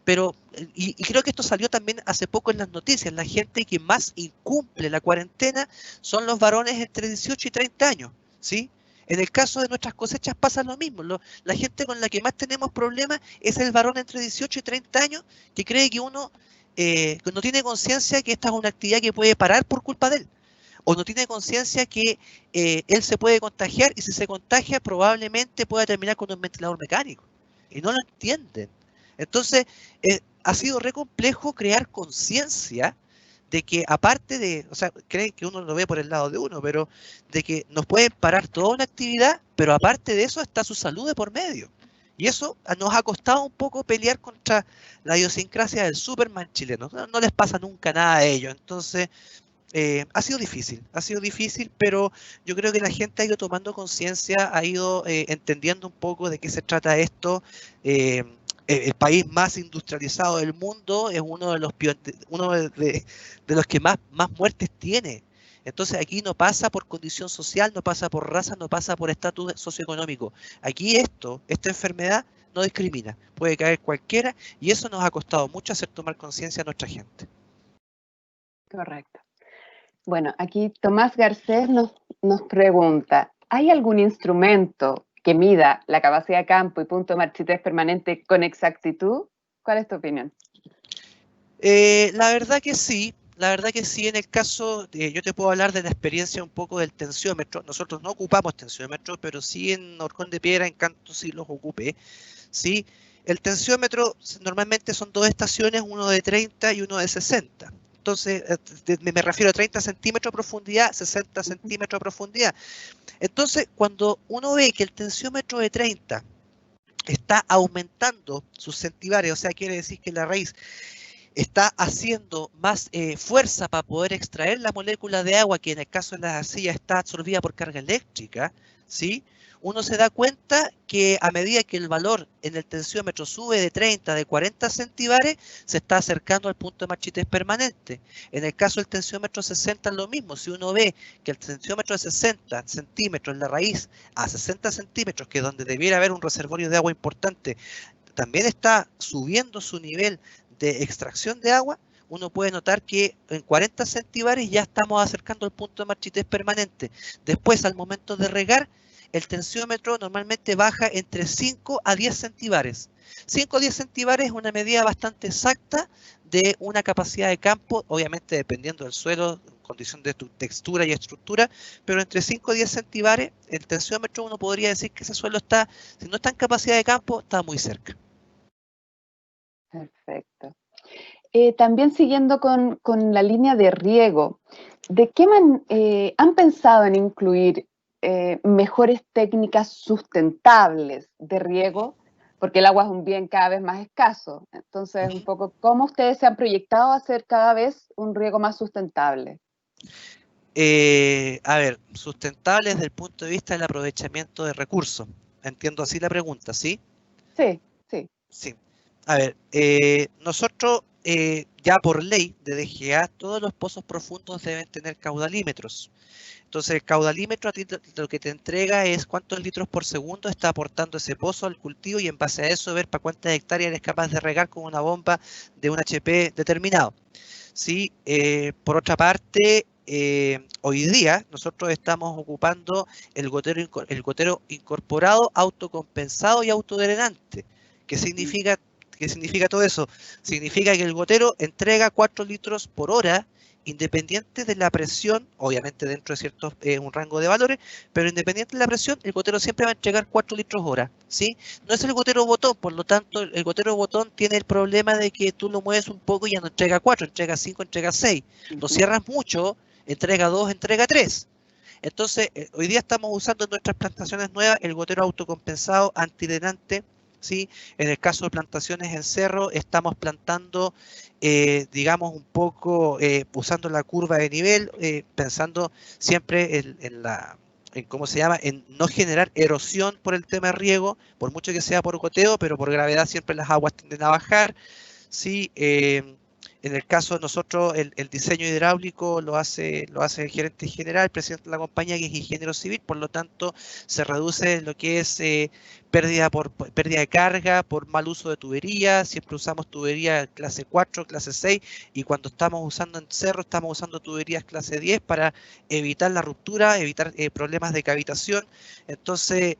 Speaker 2: Pero, y creo que esto salió también hace poco en las noticias: la gente que más incumple la cuarentena son los varones entre 18 y 30 años, ¿sí? En el caso de nuestras cosechas pasa lo mismo. La gente con la que más tenemos problemas es el varón entre 18 y 30 años, que cree que que no tiene conciencia que esta es una actividad que puede parar por culpa de él, o no tiene conciencia que él se puede contagiar, y si se contagia probablemente pueda terminar con un ventilador mecánico, y no lo entienden. Entonces, ha sido re complejo crear conciencia de que, aparte de, o sea, creen que uno lo ve por el lado de uno, pero de que nos pueden parar toda una actividad, pero aparte de eso está su salud de por medio. Y eso nos ha costado un poco pelear contra la idiosincrasia del Superman chileno. No les pasa nunca nada a ellos. Entonces, ha sido difícil, pero yo creo que la gente ha ido tomando conciencia, ha ido entendiendo un poco de qué se trata esto. El país más industrializado del mundo es uno de los que más muertes tiene. Entonces aquí no pasa por condición social, no pasa por raza, no pasa por estatus socioeconómico. Aquí esta enfermedad no discrimina, puede caer cualquiera, y eso nos ha costado mucho hacer tomar conciencia a nuestra gente.
Speaker 3: Correcto. Bueno, aquí Tomás Garcés nos pregunta, ¿hay algún instrumento que mida la capacidad de campo y punto de marchitez permanente con exactitud? ¿Cuál es tu opinión?
Speaker 2: La verdad que sí. La verdad que sí. En el caso, yo te puedo hablar de la experiencia un poco del tensiómetro. Nosotros no ocupamos tensiómetro, pero sí en Horcón de Piedra, en Canto, sí los ocupé, ¿sí? El tensiómetro normalmente son dos estaciones, uno de 30 y uno de 60. Entonces, me refiero a 30 centímetros de profundidad, 60 centímetros de profundidad. Entonces, cuando uno ve que el tensiómetro de 30 está aumentando sus centibares, o sea, quiere decir que la raíz está haciendo más fuerza para poder extraer la molécula de agua, que en el caso de las arcillas está absorbida por carga eléctrica, ¿sí? Uno se da cuenta que a medida que el valor en el tensiómetro sube de 30, de 40 centibares, se está acercando al punto de marchitez permanente. En el caso del tensiómetro 60 es lo mismo. Si uno ve que el tensiómetro de 60 centímetros en la raíz a 60 centímetros, que es donde debiera haber un reservorio de agua importante, también está subiendo su nivel de extracción de agua, uno puede notar que en 40 centibares ya estamos acercando al punto de marchitez permanente. Después, al momento de regar, el tensiómetro normalmente baja entre 5 a 10 centibares. 5 a 10 centibares es una medida bastante exacta de una capacidad de campo, obviamente dependiendo del suelo, condición de textura y estructura, pero entre 5 y 10 centibares, el tensiómetro uno podría decir que ese suelo está, si no está en capacidad de campo, está muy cerca.
Speaker 3: Perfecto. También siguiendo con la línea de riego, ¿de qué han pensado en incluir mejores técnicas sustentables de riego? Porque el agua es un bien cada vez más escaso. Entonces, un poco, ¿cómo ustedes se han proyectado a hacer cada vez un riego más sustentable?
Speaker 2: A ver, sustentable desde el punto de vista del aprovechamiento de recursos. Entiendo así la pregunta, ¿sí?
Speaker 3: Sí, sí.
Speaker 2: Sí. A ver, nosotros ya por ley de DGA, todos los pozos profundos deben tener caudalímetros. Entonces el caudalímetro a ti lo que te entrega es cuántos litros por segundo está aportando ese pozo al cultivo y en base a eso ver para cuántas hectáreas eres capaz de regar con una bomba de un HP determinado. ¿Sí? Por otra parte, hoy día nosotros estamos ocupando el gotero incorporado, autocompensado y autodrenante. ¿Qué significa, qué significa todo eso? Significa que el gotero entrega 4 litros por hora independiente de la presión, obviamente dentro de cierto un rango de valores, pero independiente de la presión, el gotero siempre va a entregar 4 litros hora, ¿sí? No es el gotero botón, por lo tanto, el gotero botón tiene el problema de que tú lo mueves un poco y ya no entrega 4, entrega 5, entrega 6. Lo cierras mucho, entrega 2, entrega 3. Entonces, hoy día estamos usando en nuestras plantaciones nuevas el gotero autocompensado antidrenante, ¿sí? En el caso de plantaciones en cerro, estamos plantando, digamos, un poco usando la curva de nivel, pensando siempre en cómo se llama, en no generar erosión por el tema de riego, por mucho que sea por goteo, pero por gravedad siempre las aguas tienden a bajar, ¿sí? En el caso de nosotros, el diseño hidráulico lo hace el gerente general, el presidente de la compañía, que es ingeniero civil, por lo tanto se reduce lo que es pérdida de carga, por mal uso de tubería. Siempre usamos tubería clase 4, clase 6, y cuando estamos usando en cerro estamos usando tuberías clase 10 para evitar la ruptura, evitar problemas de cavitación. Entonces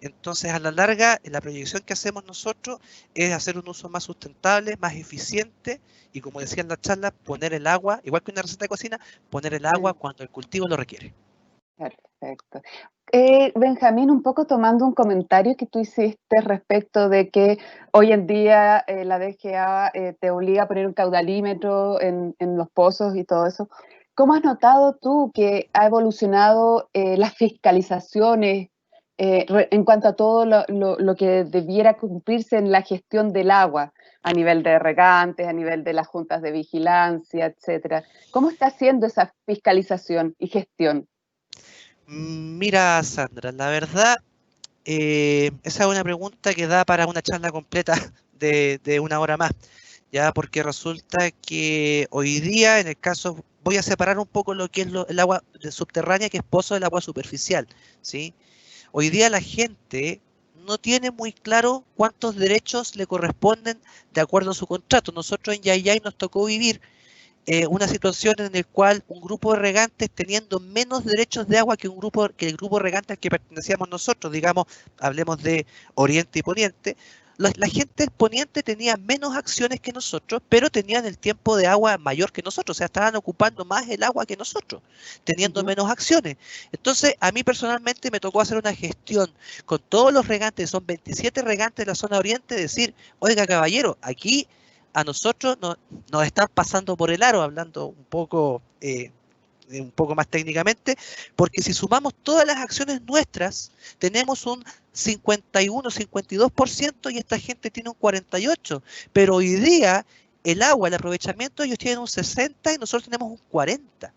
Speaker 2: a la larga, la proyección que hacemos nosotros es hacer un uso más sustentable, más eficiente, y como decía en la charla, poner el agua, igual que una receta de cocina, poner el agua cuando el cultivo lo requiere.
Speaker 3: Perfecto. Benjamín, un poco tomando un comentario que tú hiciste respecto de que hoy en día la DGA te obliga a poner un caudalímetro en los pozos y todo eso. ¿Cómo has notado tú que ha evolucionado las fiscalizaciones en cuanto a todo lo que debiera cumplirse en la gestión del agua, a nivel de regantes, a nivel de las juntas de vigilancia, etcétera? ¿Cómo está haciendo esa fiscalización y gestión?
Speaker 2: Mira, Sandra, la verdad, esa es una pregunta que da para una charla completa de una hora más, ya, porque resulta que hoy día, en el caso, voy a separar un poco lo que es el agua subterránea, que es pozo del agua superficial, ¿sí? Hoy día la gente no tiene muy claro cuántos derechos le corresponden de acuerdo a su contrato. Nosotros en Yayay nos tocó vivir una situación en la cual un grupo de regantes teniendo menos derechos de agua que el grupo de regantes al que pertenecíamos nosotros, digamos, hablemos de Oriente y Poniente. La gente del Poniente tenía menos acciones que nosotros, pero tenían el tiempo de agua mayor que nosotros, o sea, estaban ocupando más el agua que nosotros, teniendo menos acciones. Entonces, a mí personalmente me tocó hacer una gestión con todos los regantes, son 27 regantes de la zona Oriente, decir, oiga caballero, aquí a nosotros nos están pasando por el aro, hablando un poco más técnicamente, porque si sumamos todas las acciones nuestras, tenemos un 51, 52% y esta gente tiene un 48%, pero hoy día el agua, el aprovechamiento, ellos tienen un 60% y nosotros tenemos un 40%.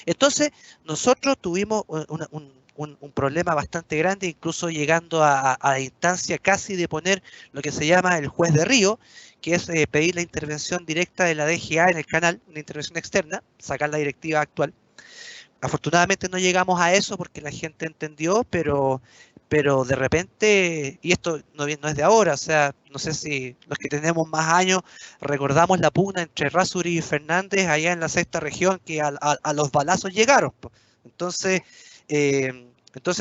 Speaker 2: Entonces, nosotros tuvimos un problema bastante grande, incluso llegando a la instancia casi de poner lo que se llama el juez de río, que es pedir la intervención directa de la DGA en el canal, una intervención externa, sacar la directiva actual. Afortunadamente no llegamos a eso porque la gente entendió, pero de repente, y esto no es de ahora, o sea, no sé si los que tenemos más años recordamos la pugna entre Errázuriz y Fernández allá en la sexta región, que a los balazos llegaron. Entonces,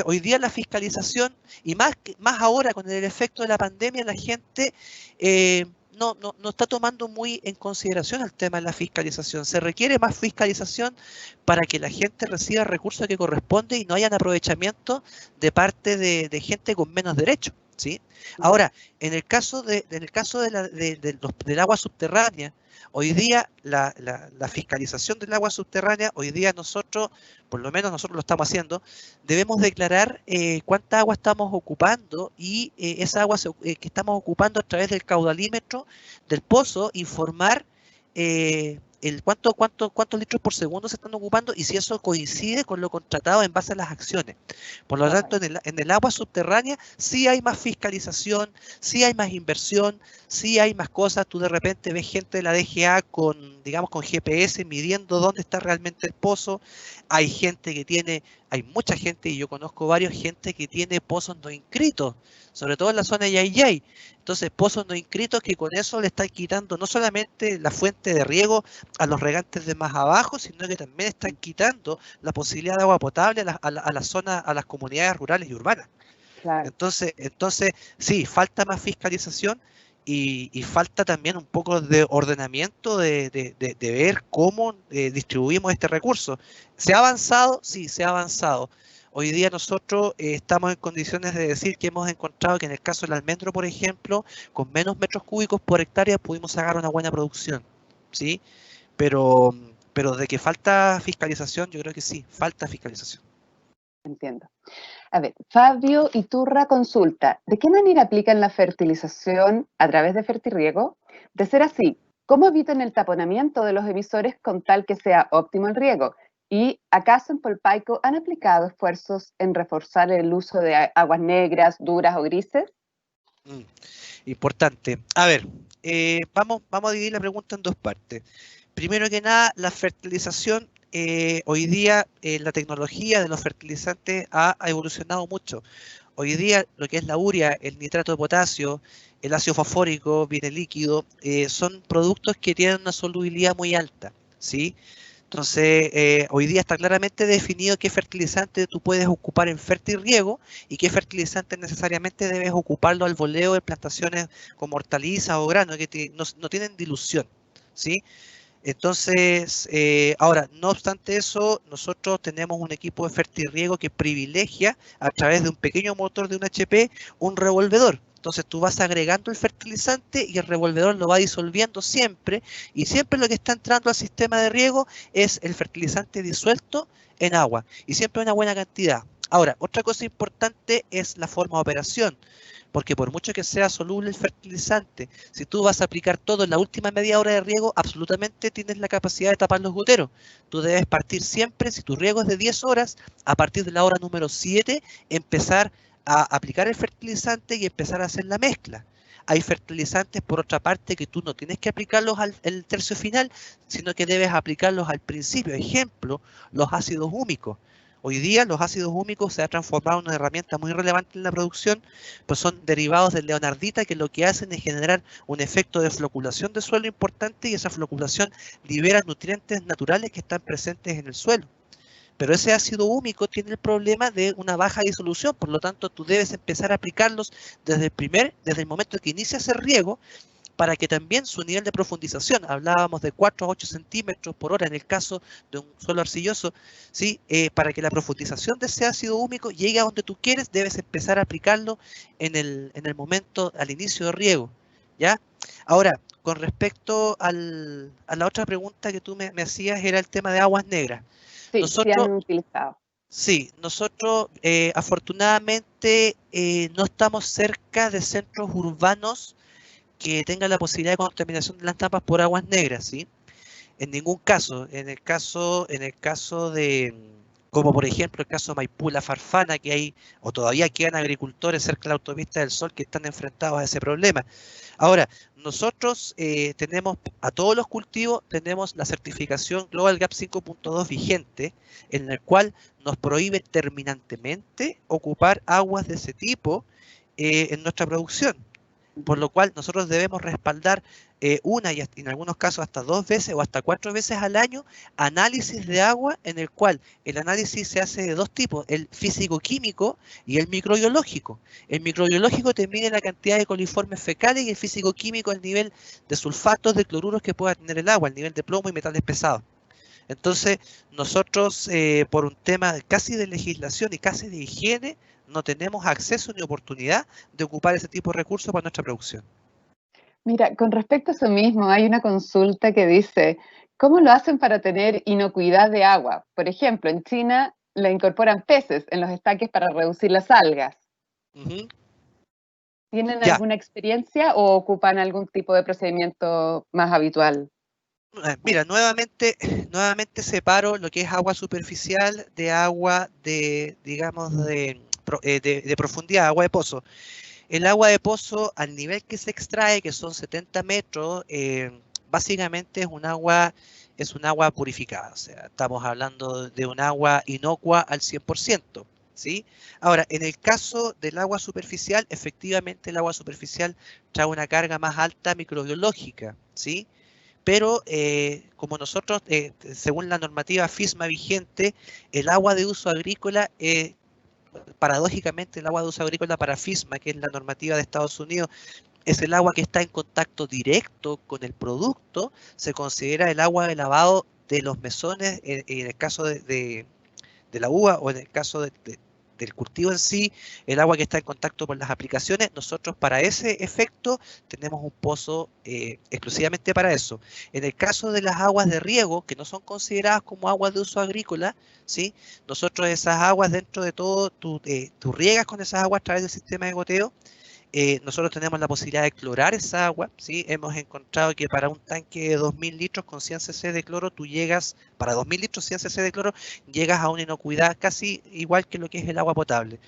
Speaker 2: hoy día la fiscalización, y más ahora con el efecto de la pandemia, la gente no está tomando muy en consideración el tema de la fiscalización. Se requiere más fiscalización para que la gente reciba el recurso que corresponde y no haya un aprovechamiento de parte de gente con menos derechos, ¿sí? Ahora, en el caso del agua subterránea, hoy día la fiscalización del agua subterránea, hoy día nosotros, por lo menos nosotros lo estamos haciendo, debemos declarar cuánta agua estamos ocupando y esa agua que estamos ocupando a través del caudalímetro del pozo, informar cuántos litros por segundo se están ocupando y si eso coincide con lo contratado en base a las acciones. Por lo tanto, en el agua subterránea sí hay más fiscalización, sí hay más inversión, sí hay más cosas. Tú de repente ves gente de la DGA digamos, con GPS midiendo dónde está realmente el pozo. Hay gente que tiene, hay mucha gente, y yo conozco varios, gente que tiene pozos no inscritos, sobre todo en la zona de Yayay. Entonces, pozos no inscritos que con eso le están quitando no solamente la fuente de riego a los regantes de más abajo, sino que también están quitando la posibilidad de agua potable a la zona, a las comunidades rurales y urbanas.
Speaker 3: Claro.
Speaker 2: Entonces, sí, falta más fiscalización y falta también un poco de ordenamiento de ver cómo distribuimos este recurso. ¿Se ha avanzado? Sí, se ha avanzado. Hoy día nosotros estamos en condiciones de decir que hemos encontrado que en el caso del almendro, por ejemplo, con menos metros cúbicos por hectárea pudimos sacar una buena producción, ¿sí? Pero de que falta fiscalización, yo creo que sí, falta fiscalización.
Speaker 3: Entiendo. A ver, Fabio Iturra consulta, ¿de qué manera aplican la fertilización a través de Fertirriego? De ser así, ¿cómo evitan el taponamiento de los emisores con tal que sea óptimo el riego? ¿Y acaso en Polpaico han aplicado esfuerzos en reforzar el uso de aguas negras, duras o grises?
Speaker 2: Importante. A ver, vamos a dividir la pregunta en dos partes. Primero que nada, la fertilización. Hoy día la tecnología de los fertilizantes ha evolucionado mucho. Hoy día lo que es la urea, el nitrato de potasio, el ácido fosfórico, viene líquido, son productos que tienen una solubilidad muy alta, ¿sí? Entonces, hoy día está claramente definido qué fertilizante tú puedes ocupar en fertirriego y qué fertilizante necesariamente debes ocuparlo al voleo de plantaciones como hortalizas o granos que no tienen dilución, ¿sí? Entonces, ahora, no obstante eso, nosotros tenemos un equipo de fertirriego que privilegia a través de un pequeño motor de un HP un revolvedor. Entonces tú vas agregando el fertilizante y el revolvedor lo va disolviendo siempre y siempre lo que está entrando al sistema de riego es el fertilizante disuelto en agua y siempre una buena cantidad. Ahora, otra cosa importante es la forma de operación. Porque por mucho que sea soluble el fertilizante, si tú vas a aplicar todo en la última media hora de riego, absolutamente tienes la capacidad de tapar los goteros. Tú debes partir siempre, si tu riego es de 10 horas, a partir de la hora número 7, empezar a aplicar el fertilizante y empezar a hacer la mezcla. Hay fertilizantes, por otra parte, que tú no tienes que aplicarlos al tercio final, sino que debes aplicarlos al principio. Ejemplo, los ácidos húmicos. Hoy día los ácidos húmicos se han transformado en una herramienta muy relevante en la producción, pues son derivados del leonardita que lo que hacen es generar un efecto de floculación de suelo importante y esa floculación libera nutrientes naturales que están presentes en el suelo. Pero ese ácido húmico tiene el problema de una baja disolución, por lo tanto tú debes empezar a aplicarlos desde el momento que inicias el riego, para que también su nivel de profundización, hablábamos de 4 a 8 centímetros por hora en el caso de un suelo arcilloso, ¿sí? Para que la profundización de ese ácido húmico llegue a donde tú quieres, debes empezar a aplicarlo en el momento, al inicio de riego, ¿ya? Ahora, con respecto a la otra pregunta que tú me hacías, era el tema de aguas negras.
Speaker 3: Sí,
Speaker 2: nosotros,
Speaker 3: sí han utilizado.
Speaker 2: Sí, nosotros afortunadamente no estamos cerca de centros urbanos que tenga la posibilidad de contaminación de las napas por aguas negras, ¿sí? En ningún caso. En el caso de, como por ejemplo el caso de Maipú, La Farfana, que hay, o todavía quedan agricultores cerca de la autopista del Sol que están enfrentados a ese problema. Ahora, nosotros tenemos, a todos los cultivos, tenemos la certificación Global Gap 5.2 vigente, en el cual nos prohíbe terminantemente ocupar aguas de ese tipo en nuestra producción. por lo cual nosotros debemos respaldar una y en algunos casos hasta 2 veces o hasta 4 veces al año análisis de agua, en el cual el análisis se hace de 2 tipos, el físico-químico y el microbiológico. El microbiológico te mide la cantidad de coliformes fecales y el físico-químico el nivel de sulfatos, de cloruros que pueda tener el agua, el nivel de plomo y metales pesados. Entonces, nosotros por un tema casi de legislación y casi de higiene, no tenemos acceso ni oportunidad de ocupar ese tipo de recursos para nuestra producción.
Speaker 3: Mira, con respecto a eso mismo, hay una consulta que dice, ¿cómo lo hacen para tener inocuidad de agua? Por ejemplo, en China le incorporan peces en los estanques para reducir las algas.
Speaker 2: Ujú.
Speaker 3: ¿Tienen
Speaker 2: Ya,
Speaker 3: alguna experiencia o ocupan algún tipo de procedimiento más habitual?
Speaker 2: mira, nuevamente separo lo que es agua superficial de agua de, digamos, de profundidad, agua de pozo. El agua de pozo, al nivel que se extrae, que son 70 metros, básicamente es un agua purificada. O sea, estamos hablando de un agua inocua al 100%. ¿Sí? Ahora, en el caso del agua superficial, efectivamente el agua superficial trae una carga más alta microbiológica, ¿sí? Pero como nosotros, según la normativa FISMA vigente, el agua de uso agrícola paradójicamente el agua de uso agrícola para FISMA, que es la normativa de Estados Unidos, es el agua que está en contacto directo con el producto, se considera el agua de lavado de los mesones en el caso de la uva o en el caso del cultivo en sí, el agua que está en contacto con las aplicaciones, nosotros para ese efecto tenemos un pozo exclusivamente para eso. En el caso de las aguas de riego, que no son consideradas como aguas de uso agrícola, ¿sí? Nosotros esas aguas dentro de todo, tú riegas con esas aguas a través del sistema de goteo. Nosotros tenemos la posibilidad de clorar esa agua, ¿sí? Hemos encontrado que para un tanque de 2000 litros con 100 cc de cloro, tú llegas, para 2000 litros 100 cc de cloro, llegas a una inocuidad casi igual que lo que es el agua potable.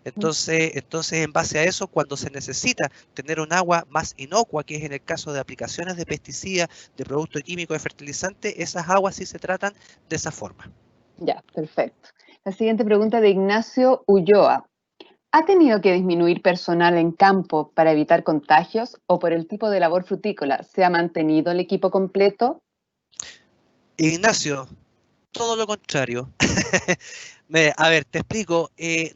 Speaker 2: Entonces, en base a eso, cuando se necesita tener un agua más inocua, que es en el caso de aplicaciones de pesticidas, de productos químicos, de fertilizantes, esas aguas sí se tratan de esa forma.
Speaker 3: Ya, perfecto. La siguiente pregunta de Ignacio Ulloa. ¿Ha tenido que disminuir personal en campo para evitar contagios o por el tipo de labor frutícola se ha mantenido el equipo completo?
Speaker 2: Ignacio, todo lo contrario. A ver, te explico.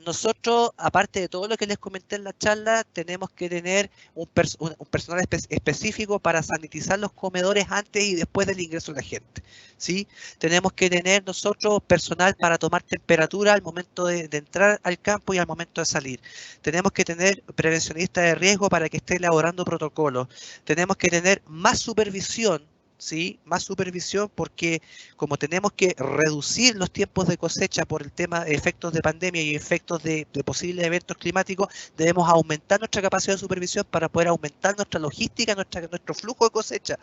Speaker 2: Nosotros, aparte de todo lo que les comenté en la charla, tenemos que tener un personal específico para sanitizar los comedores antes y después del ingreso de la gente. ¿Sí? Tenemos que tener nosotros personal para tomar temperatura al momento de entrar al campo y al momento de salir. Tenemos que tener prevencionistas de riesgo para que esté elaborando protocolos. Tenemos que tener más supervisión. ¿Sí? Más supervisión porque como tenemos que reducir los tiempos de cosecha por el tema de efectos de pandemia y efectos de posibles eventos climáticos, debemos aumentar nuestra capacidad de supervisión para poder aumentar nuestra logística, nuestro flujo de cosecha.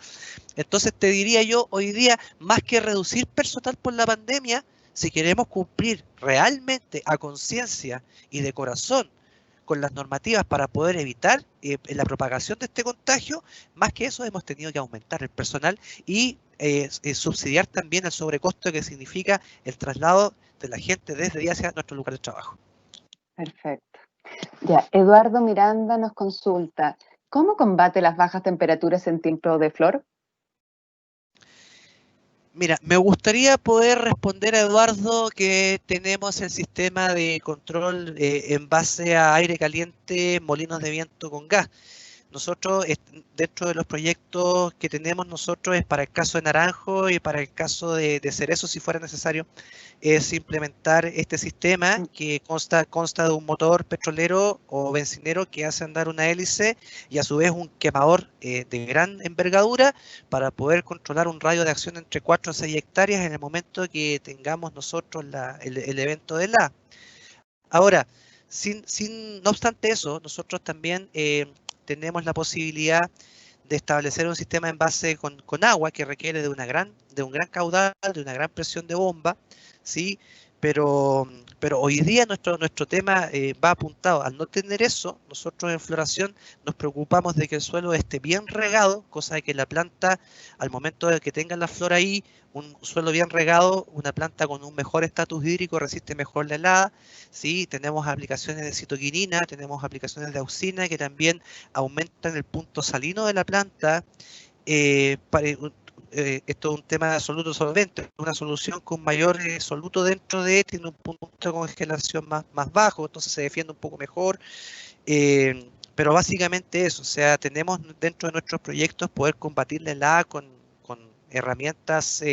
Speaker 2: Entonces te diría yo, hoy día, más que reducir personal por la pandemia, si queremos cumplir realmente a conciencia y de corazón con las normativas para poder evitar la propagación de este contagio, más que eso hemos tenido que aumentar el personal y subsidiar también el sobrecosto que significa el traslado de la gente desde y hacia nuestro lugar de trabajo.
Speaker 3: Perfecto. Ya, Eduardo Miranda nos consulta, ¿cómo combate las bajas temperaturas en tiempo de flor?
Speaker 2: Mira, me gustaría poder responder a Eduardo que tenemos el sistema de control en base a aire caliente, molinos de viento con gas. Nosotros, dentro de los proyectos que tenemos nosotros, es para el caso de Naranjo y para el caso de Cerezo, si fuera necesario, es implementar este sistema que consta de un motor petrolero o bencinero que hace andar una hélice y a su vez un quemador de gran envergadura para poder controlar un radio de acción entre 4 a 6 hectáreas en el momento que tengamos nosotros el evento de la. Ahora, no obstante eso, nosotros también tenemos la posibilidad de establecer un sistema en base con agua que requiere de un gran caudal, de una gran presión de bomba, ¿sí? pero hoy día nuestro tema va apuntado. Al no tener eso, nosotros en floración nos preocupamos de que el suelo esté bien regado, cosa de que la planta, al momento de que tenga la flor ahí, un suelo bien regado, una planta con un mejor estatus hídrico resiste mejor la helada. ¿Sí? Tenemos aplicaciones de citoquinina, tenemos aplicaciones de auxina que también aumentan el punto salino de la planta. Esto es un tema de absoluto solvente, una solución con mayor soluto dentro de, tiene un punto de congelación más bajo, entonces se defiende un poco mejor, pero básicamente eso, o sea, tenemos dentro de nuestros proyectos poder combatir la helada con herramientas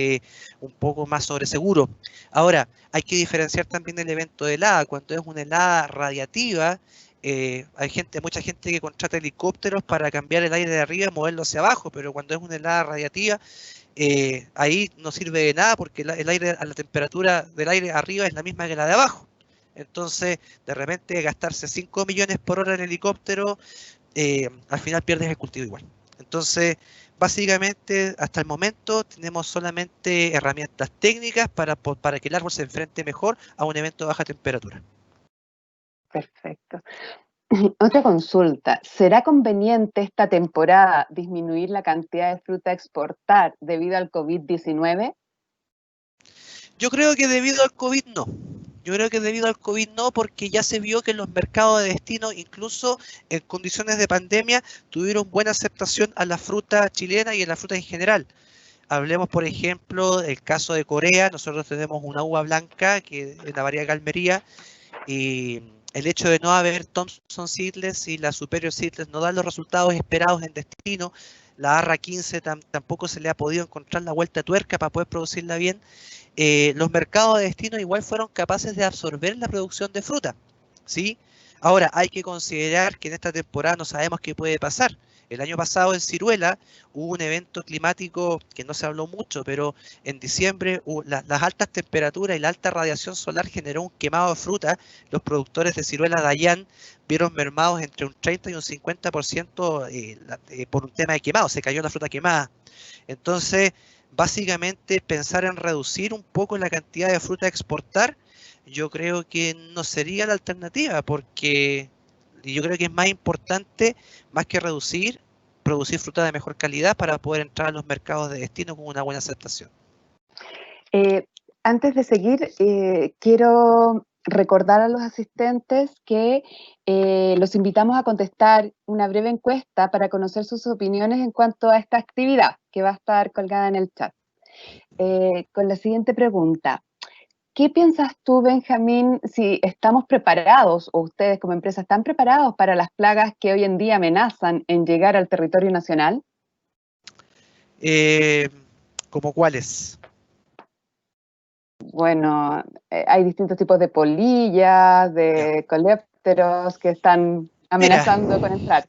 Speaker 2: un poco más sobre seguro. Ahora, hay que diferenciar también el evento de helada, cuando es una helada radiativa, hay mucha gente que contrata helicópteros para cambiar el aire de arriba y moverlo hacia abajo, pero cuando es una helada radiativa, ahí no sirve de nada porque el aire, a la temperatura del aire arriba es la misma que la de abajo. Entonces, de repente gastarse 5 millones por hora en helicóptero, al final pierdes el cultivo igual. Entonces, básicamente, hasta el momento tenemos solamente herramientas técnicas para que el árbol se enfrente mejor a un evento de baja temperatura.
Speaker 3: Perfecto. Otra consulta, ¿será conveniente esta temporada disminuir la cantidad de fruta a exportar debido al COVID-19?
Speaker 2: Yo creo que debido al COVID no. Yo creo que debido al COVID no, porque ya se vio que los mercados de destino, incluso en condiciones de pandemia, tuvieron buena aceptación a la fruta chilena y a la fruta en general. Hablemos, por ejemplo, del caso de Corea. Nosotros tenemos una uva blanca que es la variedad Calmería, y el hecho de no haber Thompson Seedless y la Superior Seedless no dan los resultados esperados en destino. La Arra 15 tampoco se le ha podido encontrar la vuelta de tuerca para poder producirla bien. Los mercados de destino igual fueron capaces de absorber la producción de fruta, ¿sí? Ahora, hay que considerar que en esta temporada no sabemos qué puede pasar. El año pasado en Ciruela hubo un evento climático que no se habló mucho, pero en diciembre las altas temperaturas y la alta radiación solar generó un quemado de fruta. Los productores de Ciruela Dayan vieron mermados entre un 30 y un 50% por un tema de quemado, se cayó la fruta quemada. Entonces, básicamente pensar en reducir un poco la cantidad de fruta a exportar, yo creo que no sería la alternativa, porque yo creo que es más importante, más que reducir, producir fruta de mejor calidad para poder entrar a los mercados de destino con una buena aceptación.
Speaker 3: Antes de seguir, quiero recordar a los asistentes que los invitamos a contestar una breve encuesta para conocer sus opiniones en cuanto a esta actividad que va a estar colgada en el chat. Con la siguiente pregunta. ¿Qué piensas tú, Benjamín, si estamos preparados o ustedes como empresa están preparados para las plagas que hoy en día amenazan en llegar al territorio nacional?
Speaker 2: ¿Cómo cuáles?
Speaker 3: Bueno, hay distintos tipos de polillas, de colépteros que están amenazando con entrar.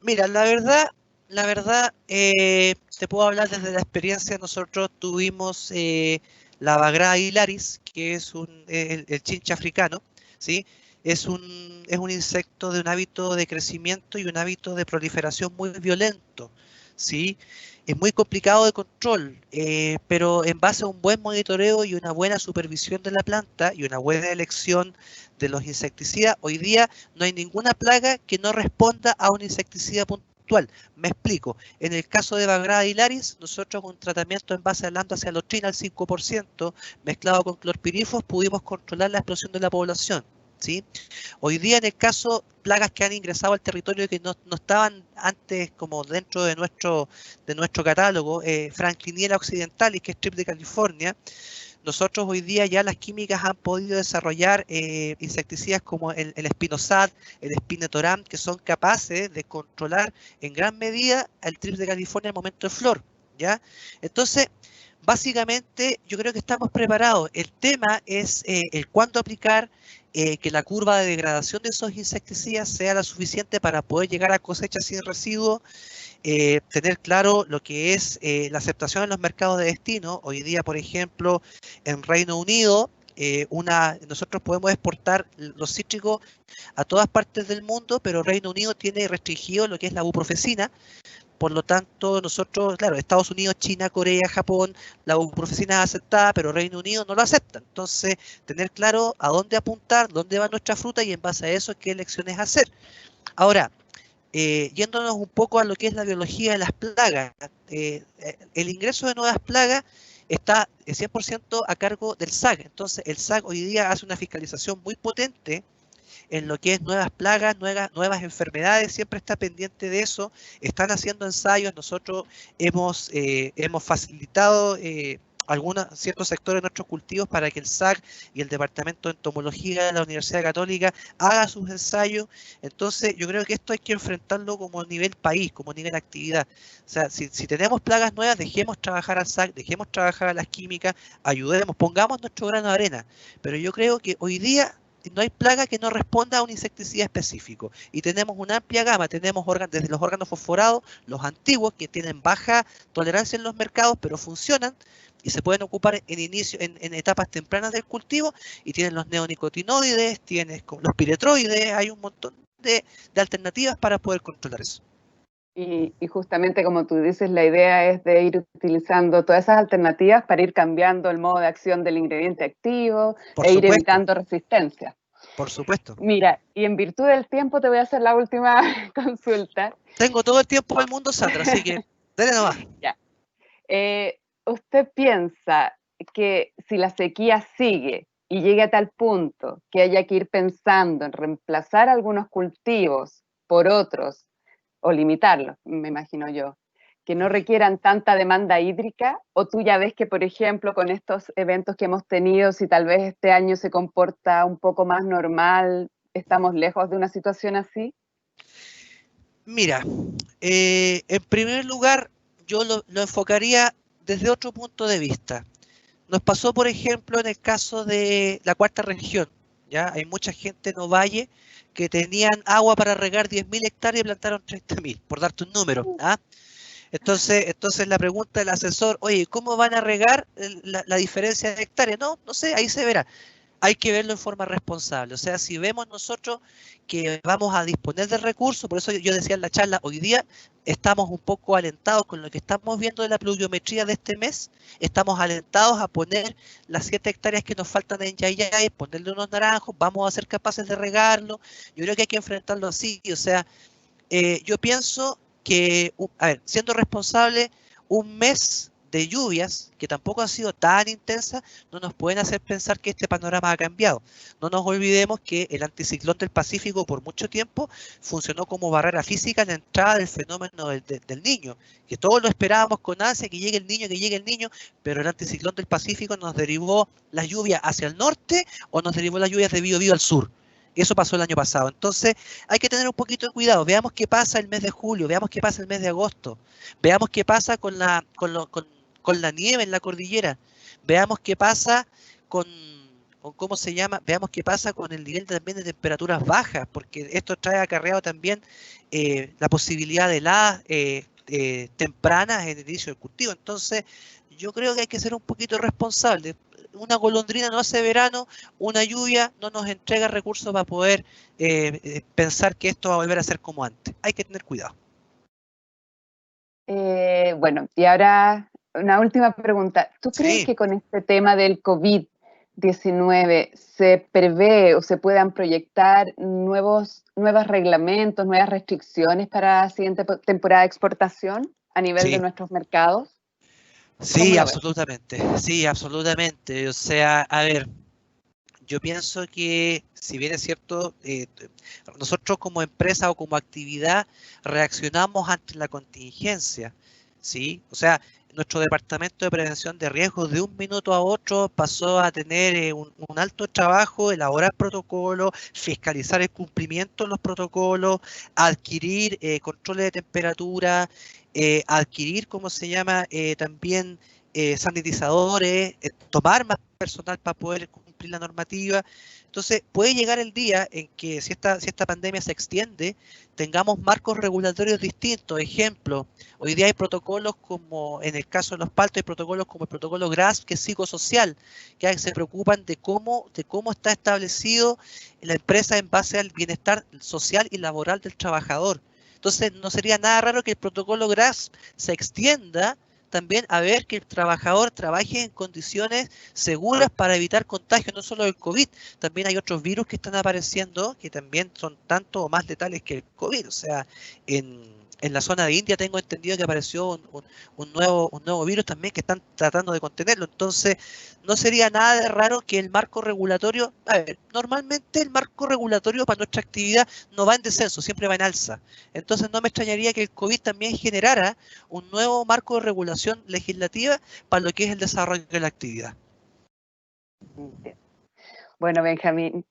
Speaker 2: Mira, la verdad, te puedo hablar desde la experiencia. Nosotros tuvimos la Bagrada hilaris, que es el chinche africano, ¿sí? Es un insecto de un hábito de crecimiento y un hábito de proliferación muy violento, ¿sí? Es muy complicado de control, pero en base a un buen monitoreo y una buena supervisión de la planta y una buena elección de los insecticidas, hoy día no hay ninguna plaga que no responda a un insecticida puntual. Me explico. En el caso de Bagrada hilaris, nosotros con tratamiento en base a lambda-cialotrina al 5%, mezclado con clorpirifos, pudimos controlar la explosión de la población, ¿sí? Hoy día, en el caso, plagas que han ingresado al territorio que no estaban antes como dentro de nuestro catálogo, Frankliniella occidentalis, que es strip de California, nosotros hoy día ya las químicas han podido desarrollar insecticidas como el Spinosad, el Spinetoram, que son capaces de controlar en gran medida el trip de California al momento de flor, ¿ya? Entonces, básicamente yo creo que estamos preparados. El tema es el cuándo aplicar, que la curva de degradación de esos insecticidas sea la suficiente para poder llegar a cosecha sin residuos. Tener claro lo que es la aceptación en los mercados de destino. Hoy día, por ejemplo, en Reino Unido nosotros podemos exportar los cítricos a todas partes del mundo, pero Reino Unido tiene restringido lo que es la buprofesina. Por lo tanto, nosotros, claro, Estados Unidos, China, Corea, Japón, la buprofesina es aceptada, pero Reino Unido no lo acepta. Entonces, tener claro a dónde apuntar, dónde va nuestra fruta y en base a eso qué elecciones hacer. Ahora, yéndonos un poco a lo que es la biología de las plagas, el ingreso de nuevas plagas está 100% a cargo del SAC. Entonces, el SAC hoy día hace una fiscalización muy potente en lo que es nuevas plagas, nuevas enfermedades, siempre está pendiente de eso, están haciendo ensayos, nosotros hemos facilitado ciertos sectores de nuestros cultivos para que el SAC y el Departamento de Entomología de la Universidad Católica haga sus ensayos. Entonces yo creo que esto hay que enfrentarlo como nivel país, como nivel actividad. O sea, si tenemos plagas nuevas, dejemos trabajar al SAC, dejemos trabajar a las químicas, ayudemos, pongamos nuestro grano de arena. Pero yo creo que hoy día no hay plaga que no responda a un insecticida específico. Y tenemos una amplia gama, tenemos desde los órganos fosforados, los antiguos, que tienen baja tolerancia en los mercados, pero funcionan y se pueden ocupar en etapas tempranas del cultivo, y tienen los neonicotinoides, tienes los piretroides, hay un montón de alternativas para poder controlar eso.
Speaker 3: Y justamente como tú dices, la idea es de ir utilizando todas esas alternativas para ir cambiando el modo de acción del ingrediente activo ir evitando resistencia.
Speaker 2: Por supuesto.
Speaker 3: Mira, y en virtud del tiempo te voy a hacer la última consulta.
Speaker 2: Tengo todo el tiempo del mundo, Sandra, así que dale nomás.
Speaker 3: Ya. ¿Usted piensa que si la sequía sigue y llegue a tal punto que haya que ir pensando en reemplazar algunos cultivos por otros, o limitarlos, me imagino yo, que no requieran tanta demanda hídrica? ¿O tú ya ves que, por ejemplo, con estos eventos que hemos tenido, si tal vez este año se comporta un poco más normal, estamos lejos de una situación así?
Speaker 2: Mira, en primer lugar, yo lo enfocaría desde otro punto de vista. Nos pasó, por ejemplo, en el caso de la cuarta región, ¿ya? Hay mucha gente en Ovalle que tenían agua para regar 10.000 hectáreas y plantaron 30.000, por darte un número. ¿Ah? Entonces la pregunta del asesor, oye, ¿cómo van a regar la diferencia de hectáreas? No sé, ahí se verá. Hay que verlo en forma responsable. O sea, si vemos nosotros que vamos a disponer de recursos, por eso yo decía en la charla, hoy día estamos un poco alentados con lo que estamos viendo de la pluviometría de este mes, estamos alentados a poner las 7 hectáreas que nos faltan en Yayay, ponerle unos naranjos, vamos a ser capaces de regarlo. Yo creo que hay que enfrentarlo así. O sea, yo pienso que, a ver, siendo responsable, un mes de lluvias, que tampoco han sido tan intensas, no nos pueden hacer pensar que este panorama ha cambiado. No nos olvidemos que el anticiclón del Pacífico por mucho tiempo funcionó como barrera física en la entrada del fenómeno del Niño, que todos lo esperábamos con ansia, que llegue el niño, pero el anticiclón del Pacífico nos derivó las lluvias hacia el norte o nos derivó las lluvias de Biobío al sur. Eso pasó el año pasado. Entonces hay que tener un poquito de cuidado. Veamos qué pasa el mes de julio, veamos qué pasa el mes de agosto, veamos qué pasa con la nieve en la cordillera, veamos qué pasa con ¿cómo se llama? Veamos qué pasa con el nivel también de temperaturas bajas, porque esto trae acarreado también la posibilidad de heladas tempranas en el inicio del cultivo. Entonces yo creo que hay que ser un poquito responsable. Una golondrina no hace verano, una lluvia no nos entrega recursos para poder pensar que esto va a volver a ser como antes. Hay que tener cuidado.
Speaker 3: Bueno, y ahora una última pregunta. ¿Tú crees que con este tema del COVID-19 se prevé o se puedan proyectar nuevos reglamentos, nuevas restricciones para la siguiente temporada de exportación a nivel de nuestros mercados?
Speaker 2: Sí, absolutamente. Sí, absolutamente. O sea, a ver, yo pienso que, si bien es cierto, nosotros como empresa o como actividad reaccionamos ante la contingencia, ¿sí? O sea, nuestro departamento de prevención de riesgos de un minuto a otro pasó a tener un alto trabajo, elaborar protocolos, fiscalizar el cumplimiento de los protocolos, adquirir controles de temperatura, adquirir, ¿cómo se llama? También sanitizadores, tomar más personal para poder cumplir la normativa. Entonces, puede llegar el día en que si esta pandemia se extiende, tengamos marcos regulatorios distintos. Ejemplo, hoy día hay protocolos como, en el caso de los paltos, hay protocolos como el protocolo GRASP, que es psicosocial, que se preocupan de cómo está establecido la empresa en base al bienestar social y laboral del trabajador. Entonces, no sería nada raro que el protocolo GRASP se extienda también a ver que el trabajador trabaje en condiciones seguras para evitar contagios, no solo del COVID, también hay otros virus que están apareciendo que también son tanto o más letales que el COVID. O sea, en la zona de India tengo entendido que apareció un nuevo virus también que están tratando de contenerlo. Entonces, no sería nada de raro que el marco regulatorio, a ver, normalmente el marco regulatorio para nuestra actividad no va en descenso, siempre va en alza. Entonces, no me extrañaría que el COVID también generara un nuevo marco de regulación legislativa para lo que es el desarrollo de la actividad.
Speaker 3: Bueno, Benjamín,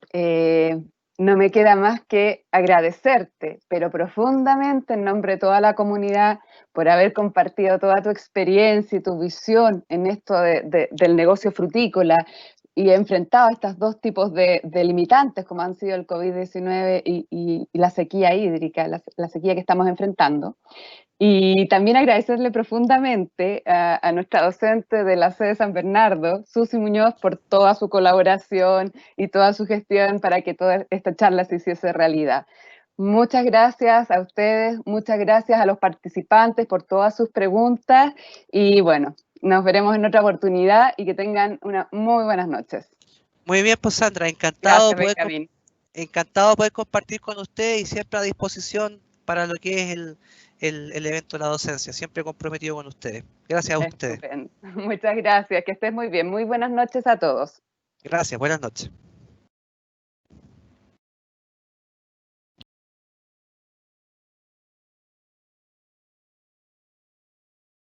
Speaker 3: no me queda más que agradecerte, pero profundamente en nombre de toda la comunidad, por haber compartido toda tu experiencia y tu visión en esto del negocio frutícola y enfrentado a estos dos tipos de limitantes, como han sido el COVID-19 y la sequía hídrica, la sequía que estamos enfrentando. Y también agradecerle profundamente a nuestra docente de la sede San Bernardo, Susi Muñoz, por toda su colaboración y toda su gestión para que toda esta charla se hiciese realidad. Muchas gracias a ustedes, muchas gracias a los participantes por todas sus preguntas y bueno, nos veremos en otra oportunidad y que tengan unas muy buenas noches.
Speaker 2: Muy bien, pues Sandra,
Speaker 3: Gracias, Benjamín.
Speaker 2: encantado de poder compartir con usted y siempre a disposición para lo que es el evento de la docencia, siempre comprometido con ustedes. Gracias a ustedes.
Speaker 3: Estupendo. Muchas gracias, que estés muy bien. Muy buenas noches a todos.
Speaker 2: Gracias, buenas noches.